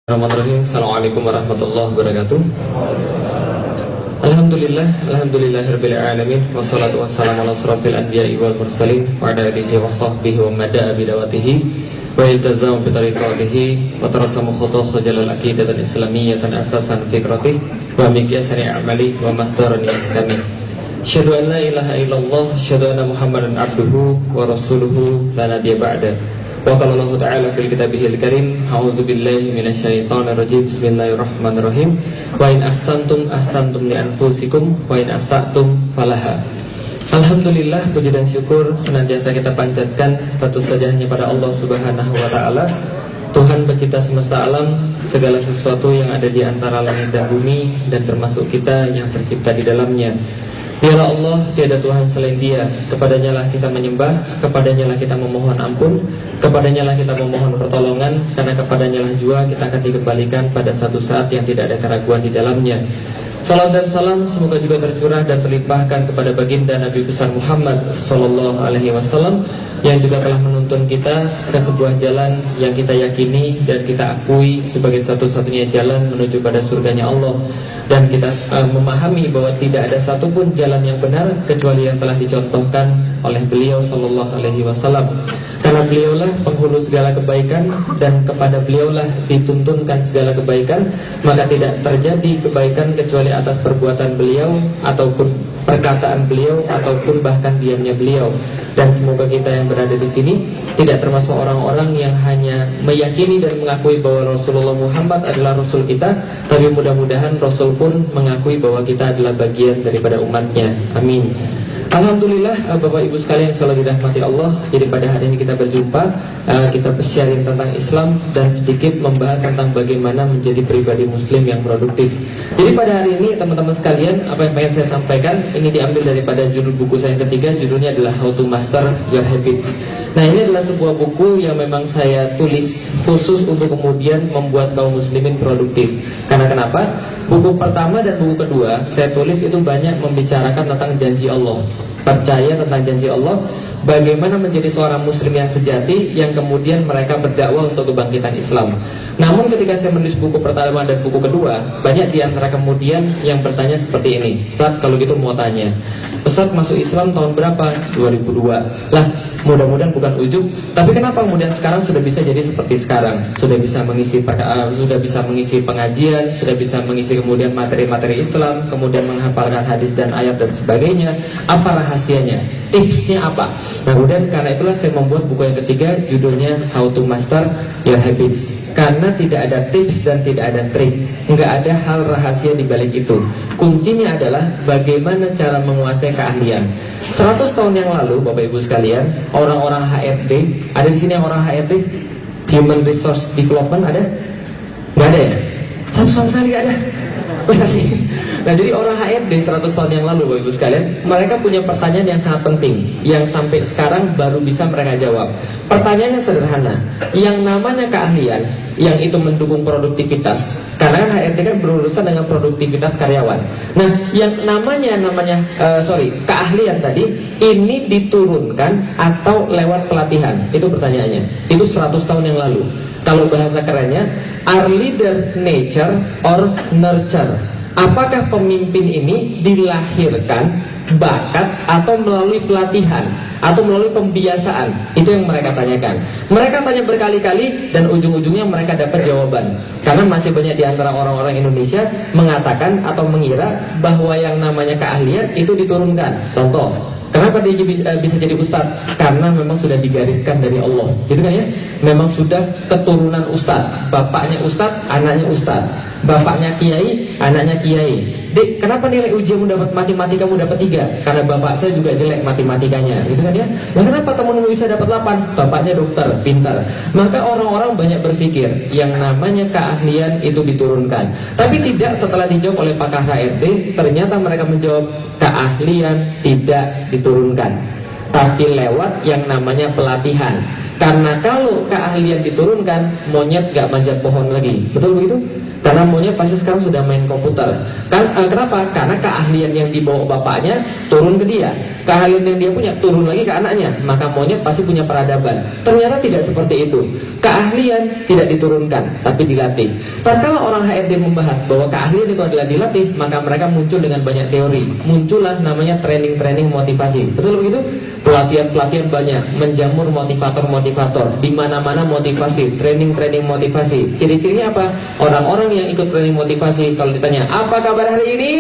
Bismillahirrahmanirrahim. Assalamualaikum warahmatullahi wabarakatuh. Alhamdulillahirabbil alamin wassalatu wassalamu ala asrofil anbiya'i wal mursalin wa ala alihi wa sahbihi wa man da'a bi da'watihi wa iltazama bi tariqatihi wa tarasama khutuhu jalal aqidatan islamiyyatan asasan fikratihi wa miqyasan amali wa masdaran ihkami. Asyhadu an la ilaha illallah, asyhadu anna Muhammadan abduhu wa rasuluhu la nabiyya ba'da. Wa qala Allah ta'ala fil kitabihil karim, a'udzu billahi minasyaitonir rajim. Bismillahirrahmanirrahim. Wa in ahsantum ahsantum li anfusikum wa in asa'tum falaha. Alhamdulillah, puji dan syukur senantiasa kita panjatkan tentu saja hanya pada Allah Subhanahu wa taala, Tuhan pencipta semesta alam, segala sesuatu yang ada di antara langit dan bumi, dan termasuk kita yang tercipta di dalamnya. Dialah Allah, tiada Tuhan selain Dia. Kepadanya lah kita menyembah, kepadanya lah kita memohon ampun, kepadanya lah kita memohon pertolongan, karena kepadanya lah juga kita akan dikembalikan pada satu saat yang tidak ada keraguan di dalamnya. Salam dan salam semoga juga tercurah dan terlimpahkan kepada baginda Nabi besar Muhammad sallallahu alaihi wasallam, yang juga telah menuntun kita ke sebuah jalan yang kita yakini dan kita akui sebagai satu-satunya jalan menuju pada surganya Allah. Dan kita memahami bahwa tidak ada satupun jalan yang benar kecuali yang telah dicontohkan oleh beliau sallallahu alaihi wasallam. Karena beliaulah penghulu segala kebaikan, dan kepada beliaulah dituntunkan segala kebaikan, maka tidak terjadi kebaikan kecuali atas perbuatan beliau, ataupun perkataan beliau, ataupun bahkan diamnya beliau. Dan semoga kita yang berada di sini tidak termasuk orang-orang yang hanya meyakini dan mengakui bahwa Rasulullah Muhammad adalah Rasul kita, tapi mudah-mudahan Rasul pun mengakui bahwa kita adalah bagian daripada umatnya. Amin. Alhamdulillah, Bapak Ibu sekalian yang selalu dirahmati Allah. Jadi pada hari ini kita berjumpa, kita sharing tentang Islam dan sedikit membahas tentang bagaimana menjadi pribadi muslim yang produktif. Jadi pada hari ini teman-teman sekalian, apa yang pengen saya sampaikan ini diambil daripada judul buku saya yang ketiga, judulnya adalah How to Master Your Habits. Nah, ini adalah sebuah buku yang memang saya tulis khusus untuk kemudian membuat kaum muslimin produktif. Karena kenapa? Buku pertama dan buku kedua saya tulis itu banyak membicarakan tentang janji Allah, percaya tentang janji Allah, bagaimana menjadi seorang muslim yang sejati, yang kemudian mereka berdakwah untuk kebangkitan Islam. Namun ketika saya menulis buku pertama dan buku kedua, banyak di antara kemudian yang bertanya seperti ini, Ustaz, kalau gitu mau tanya, Ustaz masuk Islam tahun berapa? 2002. Lah, mudah-mudahan bukan ujub, tapi kenapa kemudian sekarang sudah bisa jadi seperti sekarang? Sudah bisa mengisi pengajian, sudah bisa mengisi kemudian materi-materi Islam, kemudian menghafalkan hadis dan ayat dan sebagainya. Apa rahasianya? Tipsnya apa? Nah, kemudian karena itulah saya membuat buku yang ketiga, judulnya How to Master Your Habits. Karena tidak ada tips dan tidak ada trik, nggak ada hal rahasia di balik itu. Kuncinya adalah bagaimana cara menguasai keahlian. 100 tahun yang lalu, Bapak Ibu sekalian, orang-orang HRD, ada di sini yang orang HRD, Human Resource Development, ada? Nggak ada ya? Satu sama sekali nggak ada. Masa sih? Nah, jadi orang HRD 100 tahun yang lalu, Bapak Ibu sekalian, mereka punya pertanyaan yang sangat penting, yang sampai sekarang baru bisa mereka jawab. Pertanyaannya sederhana, yang namanya keahlian, yang itu mendukung produktivitas, karena kan HRD kan berurusan dengan produktivitas karyawan. Nah, yang keahlian tadi, ini diturunkan atau lewat pelatihan? Itu pertanyaannya. Itu 100 tahun yang lalu. Kalau bahasa kerennya, are leader nature or nurture? Apakah pemimpin ini dilahirkan, bakat, atau melalui pelatihan, atau melalui pembiasaan? Itu yang mereka tanyakan. Mereka tanya berkali-kali dan ujung-ujungnya mereka dapat jawaban. Karena masih banyak di antara orang-orang Indonesia mengatakan atau mengira bahwa yang namanya keahlian itu diturunkan. Contoh, kenapa dia bisa jadi ustadz? Karena memang sudah digariskan dari Allah, gitu kan ya? Memang sudah keturunan ustadz, bapaknya ustadz, anaknya ustadz, bapaknya kiai, anaknya kiai. Dek, kenapa nilai ujianmu dapat matematikamu dapat 3? Karena bapak saya juga jelek matematikanya, gitu kan ya? Nah, kenapa temanmu bisa dapat 8? Bapaknya dokter, pintar. Maka orang-orang banyak berpikir yang namanya keahlian itu diturunkan. Tapi tidak, setelah dijawab oleh pakar HRD, ternyata mereka menjawab keahlian tidak diturunkan. tapi lewat yang namanya pelatihan. Karena kalau keahlian diturunkan, monyet gak manjat pohon lagi. Betul begitu? Karena monyet pasti sekarang sudah main komputer. Kenapa? Karena keahlian yang dibawa bapaknya turun ke dia, keahlian yang dia punya turun lagi ke anaknya. Maka monyet pasti punya peradaban. Ternyata tidak seperti itu. Keahlian tidak diturunkan, tapi dilatih. Tatkala orang HRD membahas bahwa keahlian itu adalah dilatih, maka mereka muncul dengan banyak teori. Muncullah namanya training motivasi. Betul begitu? Pelatihan banyak, menjamur motivator. Di mana-mana motivasi, training motivasi. Ciri-cirinya apa? Orang-orang yang ikut training motivasi, kalau ditanya, apa kabar hari ini?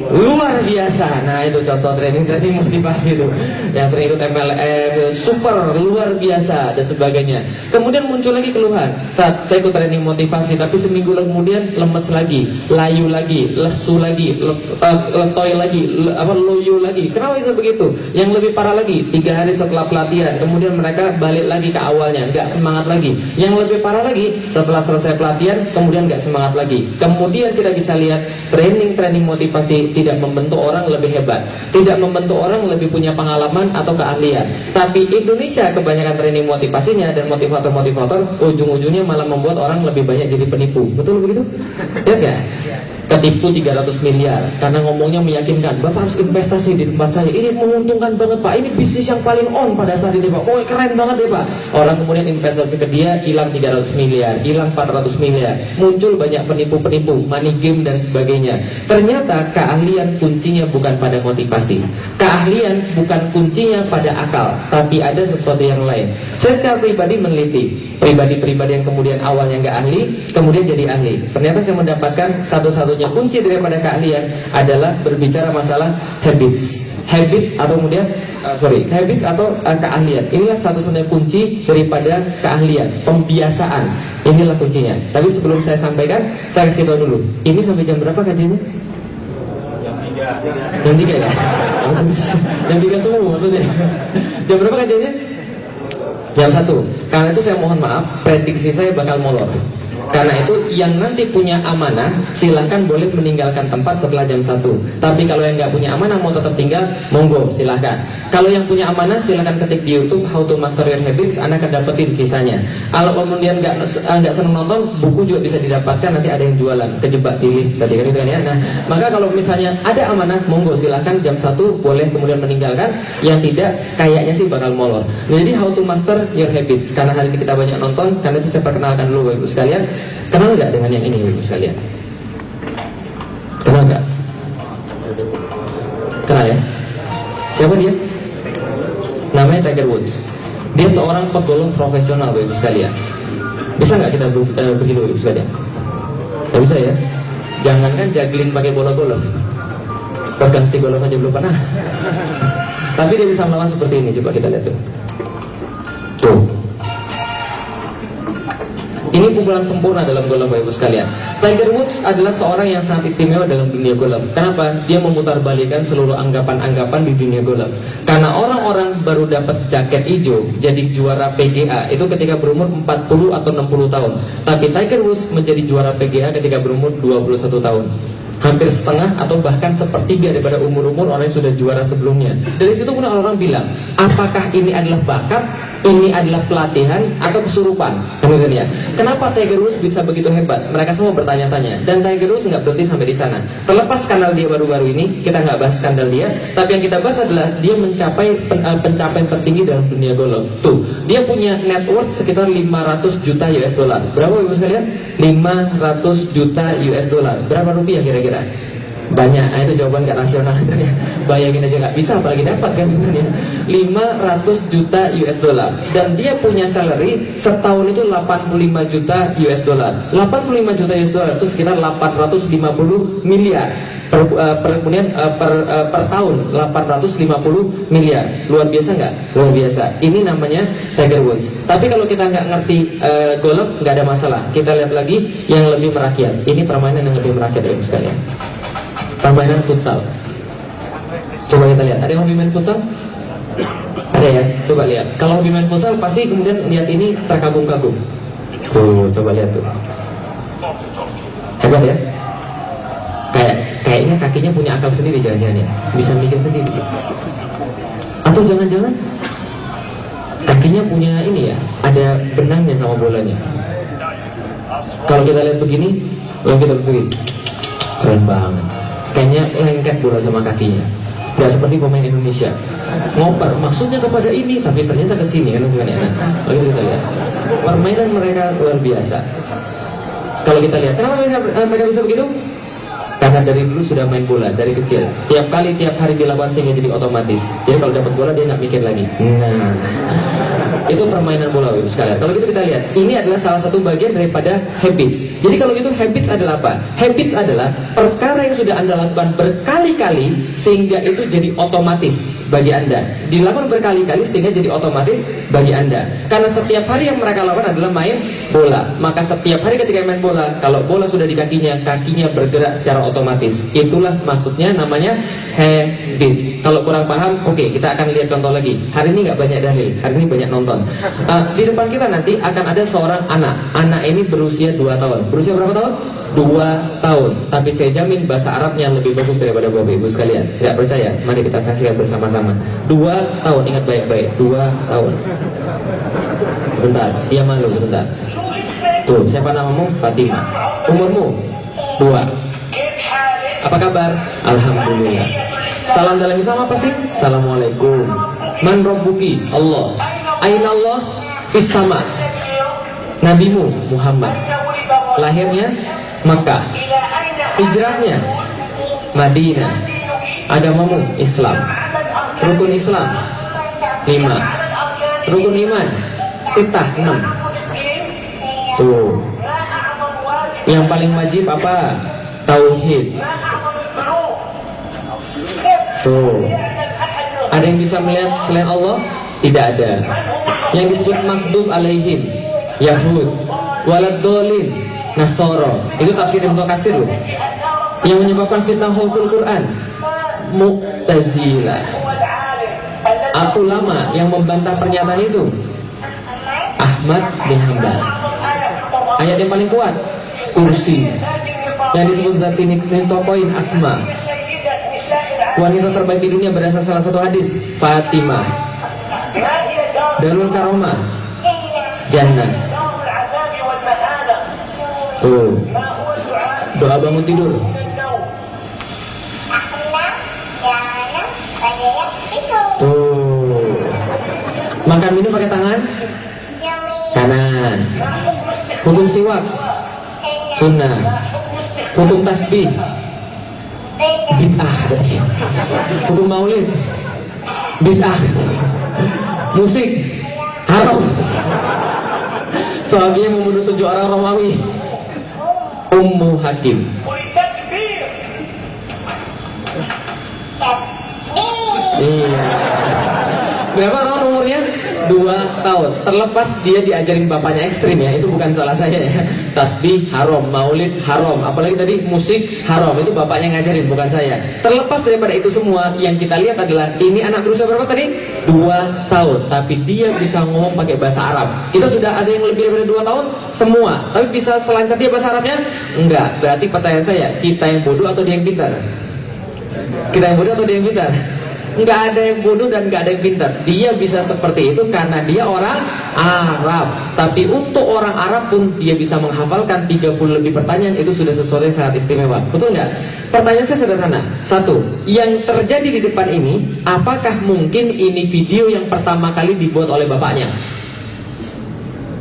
Luar biasa. Nah itu contoh training motivasi itu. Yang sering ikut MLM, super, luar biasa, dan sebagainya. Kemudian muncul lagi keluhan, saat saya ikut training motivasi, tapi seminggu kemudian lemes lagi, layu lagi, lesu lagi, letoy lagi, loyo lagi. Kenapa bisa begitu? Yang lebih parah lagi, 3 hari setelah pelatihan, kemudian mereka balik lagi ke awalnya, nggak semangat lagi. Yang lebih parah lagi, setelah selesai pelatihan, kemudian nggak semangat lagi. Kemudian kita bisa lihat training motivasi tidak membentuk orang lebih hebat, tidak membentuk orang lebih punya pengalaman atau keahlian. Tapi Indonesia kebanyakan training motivasinya dan motivator ujung-ujungnya malah membuat orang lebih banyak jadi penipu. Betul begitu? Lihat ya? Ketipu 300 miliar karena ngomongnya meyakinkan, Bapak harus investasi di tempat saya, ini menguntungkan banget Pak, ini bisnis yang paling on pada saat ini Pak, oh keren banget ya Pak. Orang kemudian investasi ke dia, hilang 300 miliar, hilang 400 miliar. Muncul banyak penipu-penipu, money game dan sebagainya. Ternyata keahlian kuncinya bukan pada motivasi, keahlian bukan kuncinya pada akal, tapi ada sesuatu yang lain. Saya secara pribadi meneliti pribadi-pribadi yang kemudian awalnya nggak ahli, kemudian jadi ahli. Ternyata saya mendapatkan satu-satunya kunci daripada keahlian adalah berbicara masalah habits atau kemudian keahlian. Inilah satu-satunya kunci daripada keahlian, pembiasaan. Inilah kuncinya. Tapi sebelum saya sampaikan, saya kasih tahu dulu. Ini sampai jam berapa kajiannya? Jam 3 ya? Jam 3 semua maksudnya. Jam berapa kajiannya? Jam 1. Karena itu saya mohon maaf, prediksi saya bakal molor. Karena itu yang nanti punya amanah silahkan boleh meninggalkan tempat setelah jam 1. Tapi kalau yang nggak punya amanah mau tetap tinggal, monggo silahkan. Kalau yang punya amanah silahkan ketik di YouTube How to Master Your Habits, Anda akan dapetin sisanya. Kalau kemudian nggak senang nonton, buku juga bisa didapatkan, nanti ada yang jualan, kejebak di lift tadi kan itu kan ya. Nah, maka kalau misalnya ada amanah, monggo silahkan jam 1 boleh kemudian meninggalkan. Yang tidak, kayaknya sih bakal molor. Jadi How to Master Your Habits, karena hari ini kita banyak nonton, karena itu saya perkenalkan dulu Bapak Ibu sekalian. Kenal nggak dengan yang ini Bapak Ibu sekalian? Kenal nggak? Kenal ya? Siapa dia? Namanya Tiger Woods. Dia seorang pegolf profesional Bapak Ibu sekalian. Bisa nggak kita begitu Bapak Ibu sekalian? Nggak bisa ya? Jangankan juggling pakai bola golf, pegang stick golf aja belum pernah. Tapi dia bisa melawan seperti ini. Coba kita lihat tuh. Tuh. Ini pukulan sempurna dalam golf Bapak Ibu sekalian. Tiger Woods adalah seorang yang sangat istimewa dalam dunia golf. Kenapa? Dia memutarbalikan seluruh anggapan-anggapan di dunia golf. Karena orang-orang baru dapat jaket hijau jadi juara PGA itu ketika berumur 40 atau 60 tahun. Tapi Tiger Woods menjadi juara PGA ketika berumur 21 tahun. Hampir setengah atau bahkan sepertiga daripada umur-umur orang yang sudah juara sebelumnya. Dari situ pun orang bilang, apakah ini adalah bakat, ini adalah pelatihan atau kesurupan? Kemudian ya, kenapa Tiger Woods bisa begitu hebat? Mereka semua bertanya-tanya. Dan Tiger Woods nggak berhenti sampai di sana. Terlepas skandal dia baru-baru ini, kita nggak bahas skandal dia, tapi yang kita bahas adalah dia mencapai pencapaian tertinggi dalam dunia golf. Tuh, dia punya net worth sekitar 500 juta US dollar. Berapa Ibu sekalian? 500 juta US dollar. Berapa rupiah kira-kira? Banyak. Nah, itu jawaban gak nasional. Bayangin aja gak bisa, apalagi dapat kan 500 juta US dollar. Dan dia punya salary setahun itu 85 juta US dollar. 85 juta US dollar itu sekitar 850 miliar per tahun. 850 miliar. Luar biasa nggak? Luar biasa. Ini namanya Tiger Woods. Tapi kalau kita nggak ngerti golf, nggak ada masalah. Kita lihat lagi yang lebih merakyat. Ini permainan yang lebih merakyat Ibu sekalian. Permainan futsal. Coba kita lihat. Ada yang hobi main futsal? Ada ya? Coba lihat. Kalau hobi main futsal pasti kemudian lihat ini terkagum-kagum. Tuh, coba lihat tuh. Hebat ya? Kayaknya kakinya punya akal sendiri, jangan-jangan ya. Bisa mikir sendiri. Atau jangan-jangan kakinya punya ini ya, ada benangnya sama bolanya. Kalau kita lihat begini, kalau kita begini, keren banget. Kayaknya lengket bola sama kakinya. Gak seperti pemain Indonesia ngoper, maksudnya kepada ini, tapi ternyata ke sini kan, bukan enak. Lalu kita lihat permainan mereka luar biasa. Kalau kita lihat, kenapa mereka bisa begitu? Karena dari dulu sudah main bola dari kecil. Tiap hari dilakukan sehingga jadi otomatis. Jadi kalau dapat bola dia nggak mikir lagi. Nah, itu permainan bola Ibu sekalian. Kalau gitu kita lihat, ini adalah salah satu bagian daripada habits. Jadi kalau itu habits adalah apa? Habits adalah perkara yang sudah Anda lakukan berkali-kali sehingga itu jadi otomatis bagi Anda. Dilakukan berkali-kali sehingga jadi otomatis bagi Anda. Karena setiap hari yang mereka lakukan adalah main bola. Maka setiap hari ketika main bola, kalau bola sudah di kakinya bergerak secara otomatis. Itulah maksudnya namanya habits. Kalau kurang paham, oke, kita akan lihat contoh lagi. Hari ini nggak banyak dalil, hari ini banyak nonton. Di depan kita nanti akan ada seorang anak. Anak ini berusia 2 tahun. Berusia berapa tahun? 2 tahun. Tapi saya jamin bahasa Arabnya lebih bagus daripada Bapak Ibu sekalian. Nggak percaya? Mari kita saksikan bersama-sama. 2 tahun, ingat baik-baik. 2 tahun. Sebentar, dia malu sebentar. Tuh, siapa namamu? Fatimah. Umurmu? 2. Apa kabar? Alhamdulillah. Salam dalam Islam apa sih? Assalamualaikum. Man rabbuki? Allah. Aina Allah? Fis sama. Nabimu Muhammad. Lahirnya Makkah. Hijrahnya Madinah. Agamamu Islam. Rukun Islam 5. Rukun iman 6. Tuh. Yang paling wajib apa? Tauhid. Tuh. Ada yang bisa melihat selain Allah? Tidak ada. Yang disebut maghdub alaihim Yahud, waladdallin Nasara. Itu tafsir Ibnu Katsir loh. Yang menyebabkan fitnah khalqul Quran Mu'tazilah. Ulama yang membantah pernyataan itu Ahmad bin Hanbal. Ayat yang paling kuat kursi. Yang disebut zat ini tokoin Asma. Wanita terbaik di dunia berdasar salah satu hadis Fatimah. Darul Karomah Jannah. Oh, doa bangun tidur. Tuh. Makan minum pakai tangan kanan. Hukum siwak sunnah. Hukum tasbih bid'ah. Hukum maulid bid'ah. Musik haram. Soalnya membunuh 7 orang Romawi. Ummu Hakim. Iya. Berapa tahun umurnya? 2 tahun. Terlepas dia diajarin bapaknya ekstrim ya, itu bukan salah saya ya. Tasbih haram, maulid haram, apalagi tadi musik haram, itu bapaknya ngajarin, bukan saya. Terlepas daripada itu semua, yang kita lihat adalah ini anak berusia berapa tadi? 2 tahun. Tapi dia bisa ngomong pakai bahasa Arab. Kita sudah ada yang lebih daripada 2 tahun? Semua. Tapi bisa selancar dia bahasa Arabnya? Enggak. Berarti pertanyaan saya, kita yang bodoh atau dia yang pintar? Kita yang bodoh atau dia yang pintar? Enggak ada yang bodoh dan enggak ada yang pintar. Dia bisa seperti itu karena dia orang Arab. Tapi untuk orang Arab pun dia bisa menghafalkan 30 lebih pertanyaan. Itu sudah sesuatu yang sangat istimewa. Betul enggak? Pertanyaan saya sederhana. 1. Yang terjadi di depan ini, apakah mungkin ini video yang pertama kali dibuat oleh bapaknya?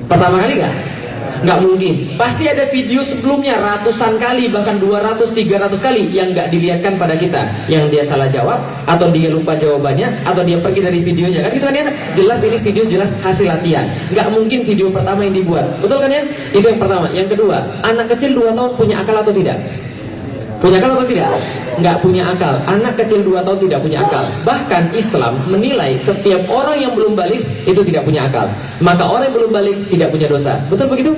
Pertama kali enggak? Nggak mungkin. Pasti ada video sebelumnya ratusan kali, bahkan 200, 300 kali yang nggak dilihatkan pada kita. Yang dia salah jawab, atau dia lupa jawabannya, atau dia pergi dari videonya. Kan gitu kan ya? Jelas ini video, jelas hasil latihan. Nggak mungkin video pertama yang dibuat. Betul kan ya? Itu yang pertama. Yang kedua, anak kecil 2 tahun punya akal atau tidak? Punya akal atau tidak? Nggak punya akal. Anak kecil 2 tahun tidak punya akal. Bahkan Islam menilai setiap orang yang belum balik itu tidak punya akal. Maka orang yang belum balik tidak punya dosa. Betul begitu?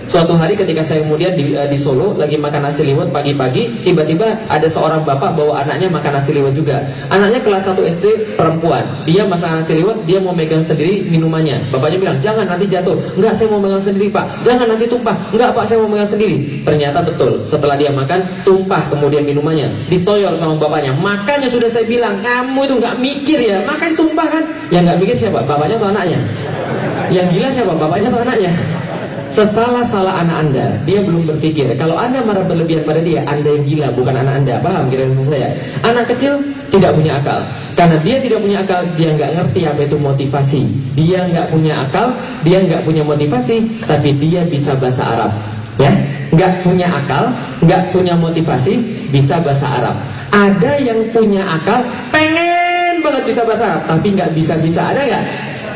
Suatu hari ketika saya kemudian di Solo lagi makan nasi liwet pagi-pagi, tiba-tiba ada seorang bapak bawa anaknya makan nasi liwet juga. Anaknya kelas 1 SD perempuan. Dia masak nasi liwet, dia mau megang sendiri minumannya. Bapaknya bilang, "Jangan, nanti jatuh." "Enggak, saya mau megang sendiri, Pak." "Jangan, nanti tumpah." "Enggak, Pak, saya mau megang sendiri." Ternyata betul. Setelah dia makan, tumpah ke kemudian minumannya ditoyor sama bapaknya. Makanya sudah saya bilang, kamu itu nggak mikir ya, makan tumpah kan. Yang nggak mikir siapa? Bapaknya atau anaknya? Yang gila siapa? Bapaknya atau anaknya? Sesalah-salah anak Anda, dia belum berpikir. Kalau Anda marah berlebihan pada dia, Anda yang gila, bukan anak Anda. Paham kira maksud saya? Anak kecil tidak punya akal. Karena dia tidak punya akal, dia nggak ngerti apa itu motivasi. Dia nggak punya akal, dia nggak punya motivasi, tapi dia bisa bahasa Arab. Ya, nggak punya akal, nggak punya motivasi, bisa bahasa Arab. Ada yang punya akal, pengen banget bisa bahasa Arab, tapi nggak bisa-bisa. Ada nggak?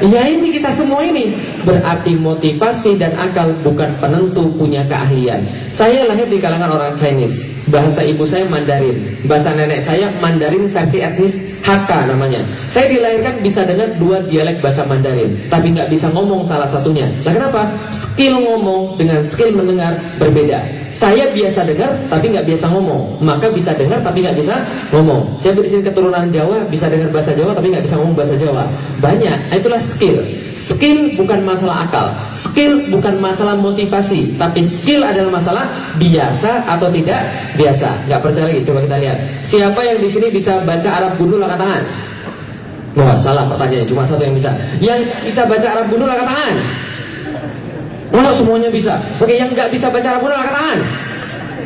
Ya ini kita semua ini. Berarti motivasi dan akal bukan penentu punya keahlian. Saya lahir di kalangan orang Chinese. Bahasa ibu saya Mandarin, bahasa nenek saya Mandarin versi etnis Hakka namanya. Saya dilahirkan bisa dengar 2 dialek bahasa Mandarin, tapi nggak bisa ngomong salah satunya. Nah kenapa? Skill ngomong dengan skill mendengar berbeda. Saya biasa dengar tapi nggak biasa ngomong, maka bisa dengar tapi nggak bisa ngomong. Saya di sini keturunan Jawa, bisa dengar bahasa Jawa tapi nggak bisa ngomong bahasa Jawa. Banyak. Itulah skill. Skill bukan masalah akal, skill bukan masalah motivasi, tapi skill adalah masalah biasa atau tidak biasa. Nggak percaya lagi? Coba kita lihat. Siapa yang di sini bisa baca Arab gundul angkat tangan? Wah, salah pertanyaannya. Cuma satu yang bisa. Yang bisa baca Arab gundul angkat tangan? Oh, semuanya bisa. Oke, yang nggak bisa baca Arab gundul angkat tangan?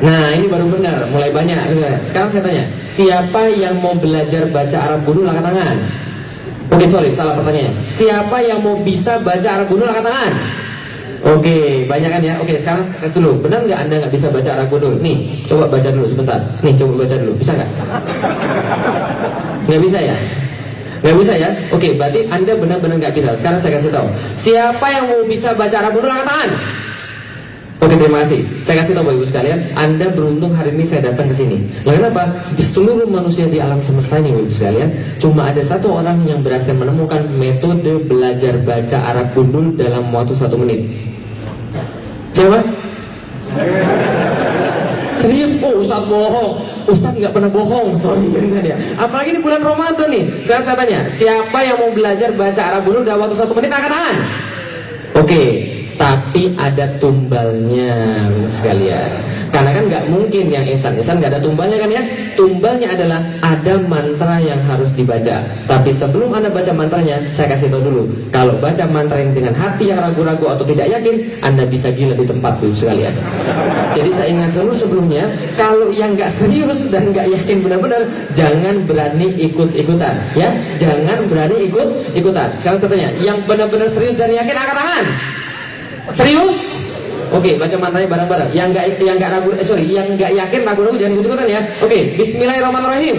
Nah, ini baru benar. Mulai banyak. Sekarang saya tanya, siapa yang mau belajar baca Arab gundul angkat tangan? Oke, sorry, salah pertanyaannya. Siapa yang mau bisa baca Arab gundul angkat tangan? Oke, banyak kan ya. Oke, sekarang tes dulu. Benar nggak Anda nggak bisa baca Arab gundul? Nih, coba baca dulu sebentar. Nih, coba baca dulu. Bisa nggak? Nggak bisa ya? Nggak bisa ya? Oke, berarti Anda benar-benar nggak bisa. Sekarang saya kasih tahu. Siapa yang mau bisa baca Arab gundul angkat tangan? Oke, terima kasih. Saya kasih tahu Bapak Ibu sekalian, Anda beruntung hari ini saya datang ke sini. Lalu kenapa? Di seluruh manusia di alam semesta ini Bapak Ibu sekalian, cuma ada satu orang yang berhasil menemukan metode belajar baca Arab gundul dalam waktu 1 menit. Siapa? Serius? Oh, Ustaz bohong. Ustaz nggak pernah bohong. Sorry ya. Apalagi di bulan Ramadan nih. Sekarang saya tanya, siapa yang mau belajar baca Arab gundul dalam waktu 1 menit? Angkat tangan. Oke. Tapi ada tumbalnya sekalian. Karena kan nggak mungkin yang insan-insan nggak ada tumbalnya kan ya. Tumbalnya adalah ada mantra yang harus dibaca. Tapi sebelum Anda baca mantranya, saya kasih tahu dulu. Kalau baca mantra yang dengan hati yang ragu-ragu atau tidak yakin, Anda bisa gila di tempat itu sekalian. Jadi saya ingatkan dulu sebelumnya, kalau yang nggak serius dan nggak yakin benar-benar, jangan berani ikut-ikutan, ya. Jangan berani ikut-ikutan. Sekarang saya tanya, yang benar-benar serius dan yakin angkat tangan. Serius? Oke, baca mantranya bareng-bareng. Yang nggak ragu, yang nggak yakin ragu-ragu jangan ikut-ikutan ya. Oke, Bismillahirrahmanirrahim.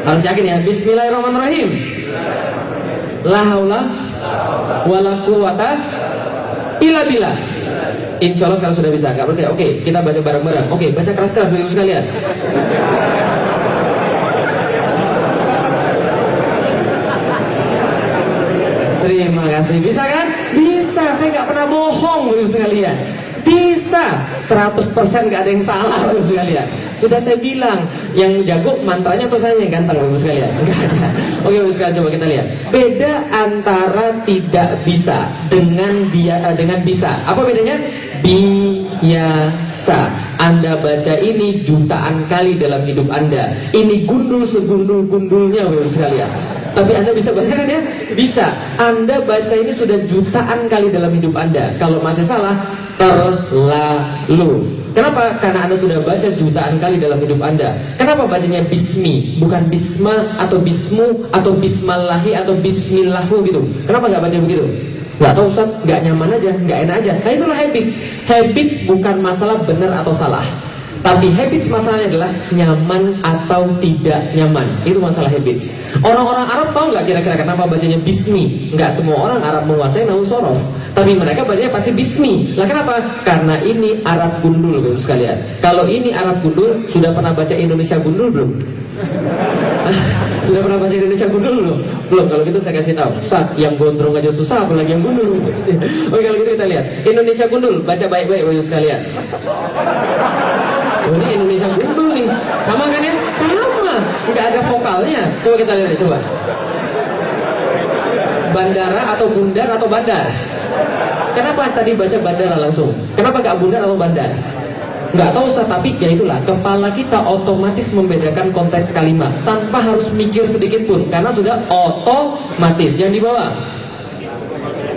Harus yakin ya. Bismillahirrahmanirrahim. La haula wala quwata illa billah. Insya Allah sekarang sudah bisa. Nggak percaya? Oke, kita baca bareng-bareng. Oke, baca keras-keras Bapak Ibu sekalian. Terima kasih. Bisa kan? Bisa. Saya nggak pernah bohong Bapak Ibu sekalian. Bisa. 100% nggak ada yang salah Bapak Ibu sekalian. Sudah saya bilang, yang jago mantranya atau saya yang ganteng Bapak Ibu sekalian? Nggak ada. Oke Bapak Ibu sekalian, coba kita lihat. Beda antara tidak bisa dengan bisa. Apa bedanya? Biasa. Anda baca ini jutaan kali dalam hidup Anda. Ini gundul segundul-gundulnya Bapak Ibu sekalian. Tapi Anda bisa baca kan ya? Bisa. Anda baca ini sudah jutaan kali dalam hidup Anda. Kalau masih salah, terlalu. Kenapa? Karena Anda sudah baca jutaan kali dalam hidup Anda. Kenapa bacanya bismi, bukan bisma atau bismu atau bismallahi atau bismillahu gitu? Kenapa nggak baca begitu? Nggak tahu Ustaz, nggak nyaman aja, nggak enak aja. Nah itulah habits. Habits bukan masalah benar atau salah. Tapi habits masalahnya adalah nyaman atau tidak nyaman. Itu masalah habits. Orang-orang Arab tahu nggak kira-kira kenapa bacanya bismi? Nggak semua orang Arab menguasai nahwu sorof, tapi mereka bacanya pasti bismi. Lah kenapa? Karena ini Arab gundul Bapak sekalian. Kalau ini Arab gundul, sudah pernah baca Indonesia gundul belum? Sudah pernah baca Indonesia gundul belum? Belum. Kalau gitu saya kasih tahu. Ustaz, yang gondrong aja susah, apalagi yang gundul. Oke, kalau gitu kita lihat Indonesia gundul, baca baik-baik Bapak sekalian. Oh, ini Indonesia gundul nih. Sama kan ya? Sama. Nggak ada vokalnya. Coba kita lihat, coba. Bandara atau bundar atau bandar? Kenapa tadi baca bandara langsung? Kenapa nggak bundar atau bandar? Nggak tahu Ustaz, tapi ya itulah, kepala kita otomatis membedakan konteks kalimat tanpa harus mikir sedikit pun, karena sudah otomatis. Yang di bawah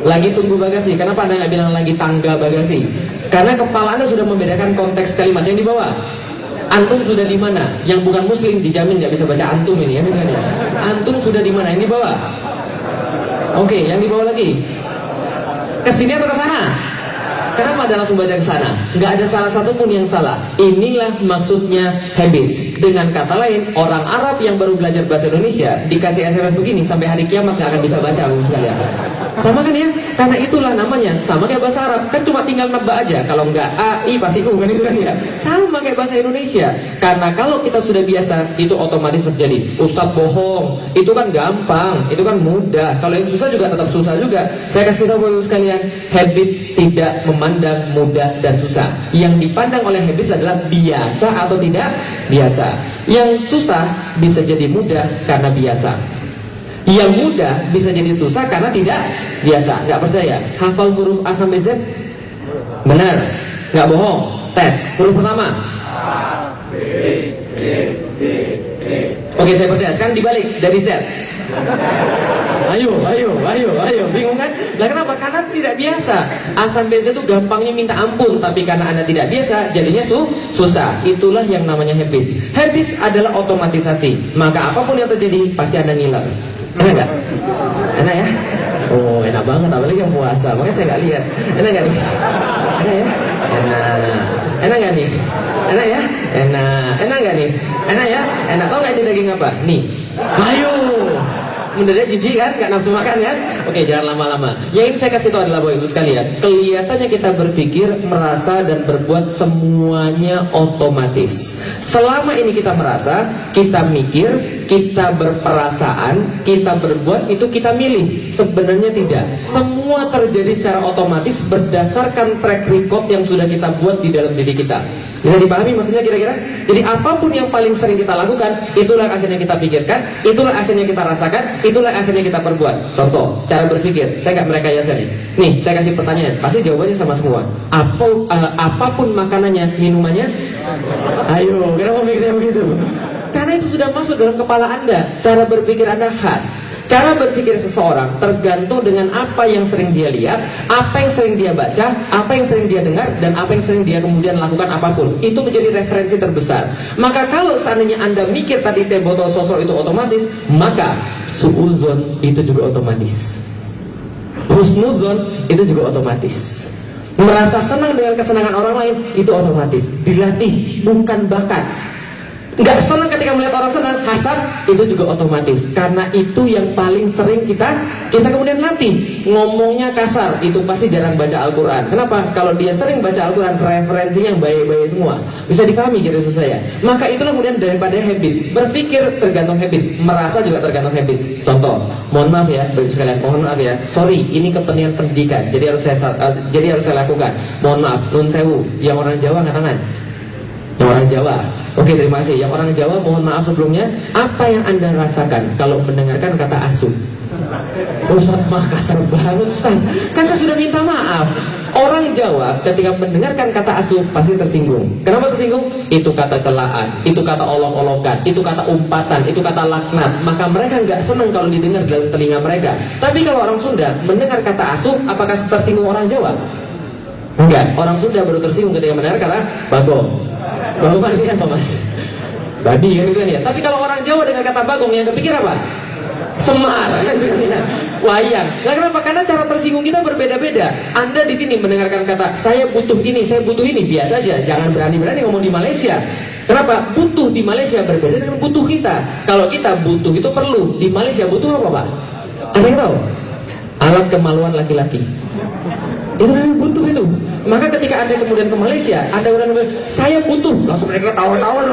lagi tunggu bagasi. Kenapa Anda nggak bilang lagi tangga bagasi? Karena kepala Anda sudah membedakan konteks kalimat. Yang di bawah, antum sudah di mana? Yang bukan muslim dijamin nggak bisa baca antum ini ya misalnya. Antum sudah di mana? Yang di bawah. Oke, yang di bawah lagi. Kesini atau ke sana? Kenapa Anda langsung baca ke sana? Nggak ada salah satu pun yang salah. Inilah maksudnya habits. Dengan kata lain, orang Arab yang baru belajar bahasa Indonesia dikasih SMS begini sampai hari kiamat nggak akan bisa baca, sekalian. Sama kan ya? Karena itulah namanya. Sama kayak bahasa Arab. Kan cuma tinggal nebak aja. Kalau nggak A, I pasti U kan itu kan ya. Sama kayak bahasa Indonesia. Karena kalau kita sudah biasa, itu otomatis terjadi. Ustadz bohong. Itu kan gampang. Itu kan mudah. Kalau yang susah juga tetap susah juga. Saya kasih tahu Bapak sekalian, habits tidak memandang mudah dan susah. Yang dipandang oleh habits adalah biasa atau tidak biasa. Yang susah bisa jadi mudah karena biasa. Yang mudah bisa jadi susah karena tidak biasa. Nggak percaya? Hafal huruf A sampai Z? Benar? Nggak bohong? Tes. Huruf pertama A, B, C, D, E. Oke, saya percaya. Sekarang dibalik dari Z. Ayo. Bingung kan? Lah kenapa? Karena tidak biasa. A sampai Z itu gampangnya minta ampun, tapi karena Anda tidak biasa, jadinya susah. Itulah yang namanya habits. Habits adalah otomatisasi. Maka apapun yang terjadi, pasti Anda ngiler. Enak gak? Enak ya? Oh, enak banget, apalagi yang puasa. Makanya saya gak lihat. Enak gak nih? Enak ya? Enak. Enak gak nih? Enak ya? Enak gak nih? Enak ya? Enak. Tau gak ini daging apa? Nih. Ayo. Mendadak jijik kan? Gak nafsu makan kan? Oke, jangan lama-lama. Yang ini saya kasih tahu adalah Bapak Ibu sekalian, kelihatannya kita berpikir, merasa, dan berbuat semuanya otomatis. Selama ini kita merasa, kita mikir, kita berperasaan, kita berbuat, itu kita milih. Sebenarnya tidak. Semua terjadi secara otomatis berdasarkan track record yang sudah kita buat di dalam diri kita. Bisa dipahami maksudnya kira-kira? Jadi apapun yang paling sering kita lakukan, itulah akhirnya kita pikirkan, itulah akhirnya kita rasakan, itulah akhirnya kita perbuat. Contoh, cara berpikir. Saya nggak merekayasa nih. Nih, saya kasih pertanyaan. Pasti jawabannya sama semua. Apapun makanannya, minumannya? Ayo, kenapa mikirnya begitu? Karena itu sudah masuk dalam kepala Anda. Cara berpikir Anda khas. Cara berpikir seseorang tergantung dengan apa yang sering dia lihat, apa yang sering dia baca, apa yang sering dia dengar, dan apa yang sering dia kemudian lakukan apapun. Itu menjadi referensi terbesar. Maka kalau seandainya Anda mikir tadi teh botol sosok itu otomatis, maka suuzon itu juga otomatis. Husnuzon itu juga otomatis. Merasa senang dengan kesenangan orang lain itu otomatis. Dilatih, bukan bakat. Nggak senang ketika melihat orang senang, hasad, itu juga otomatis. Karena itu yang paling sering kita kemudian latih. Ngomongnya kasar, itu pasti jarang baca Al-Quran. Kenapa? Kalau dia sering baca Al-Quran, referensinya yang baik-baik semua. Bisa dipahami gitu saya. Maka itulah kemudian daripada habits. Berpikir tergantung habits, merasa juga tergantung habits. Contoh, mohon maaf ya, bagi sekalian, mohon maaf ya. Sorry, ini kepentingan pendidikan, jadi harus saya lakukan. Mohon maaf, nun sewu. Yang orang Jawa angkat tangan. Yang orang Jawa. Oke, terima kasih. Yang orang Jawa, mohon maaf sebelumnya. Apa yang Anda rasakan kalau mendengarkan kata asuh? Ustaz mah kasar banget Ustaz. Kan saya sudah minta maaf. Orang Jawa ketika mendengarkan kata asuh pasti tersinggung. Kenapa tersinggung? Itu kata celaan, itu kata olok-olokan, itu kata umpatan, itu kata laknat. Maka mereka nggak senang kalau didengar dalam telinga mereka. Tapi kalau orang Sunda mendengar kata asuh, apakah tersinggung orang Jawa? Enggak. Orang Sunda baru tersinggung ketika mendengar kata bagong. Bagong artinya apa mas? Babi kan itu kan ya. Tapi kalau orang Jawa dengan kata bagong yang kepikir apa? Semar, wayang. Nah, kenapa? Karena cara tersinggung kita berbeda-beda. Anda di sini mendengarkan kata saya butuh ini, biasa aja. Jangan berani-berani ngomong di Malaysia. Kenapa? Butuh di Malaysia berbeda dengan butuh kita. Kalau kita butuh itu perlu. Di Malaysia butuh apa Pak? Ada yang tahu? Alat kemaluan laki-laki. Itu namanya butuh itu. Maka ketika Anda kemudian ke Malaysia, Anda orang bilang, saya butuh, langsung mereka tawa-tawa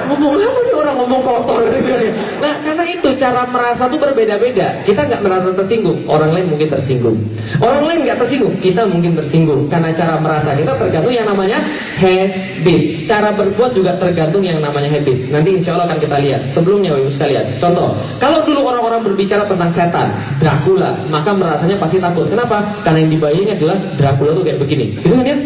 ngomong apa nih orang ngomong kotor gitu. Nah, karena itu cara merasa itu berbeda-beda. Kita nggak merasa tersinggung, orang lain mungkin tersinggung. Orang lain nggak tersinggung, kita mungkin tersinggung. Karena cara merasa kita tergantung yang namanya habits. Cara berbuat juga tergantung yang namanya habits. Nanti insya Allah akan kita lihat. Sebelumnya Ibu sekalian, contoh, kalau dulu orang-orang berbicara tentang setan, Dracula, maka merasanya pasti takut. Kenapa? Karena yang dibayangkan adalah Dracula tuh kayak begini. Gitu kan ya?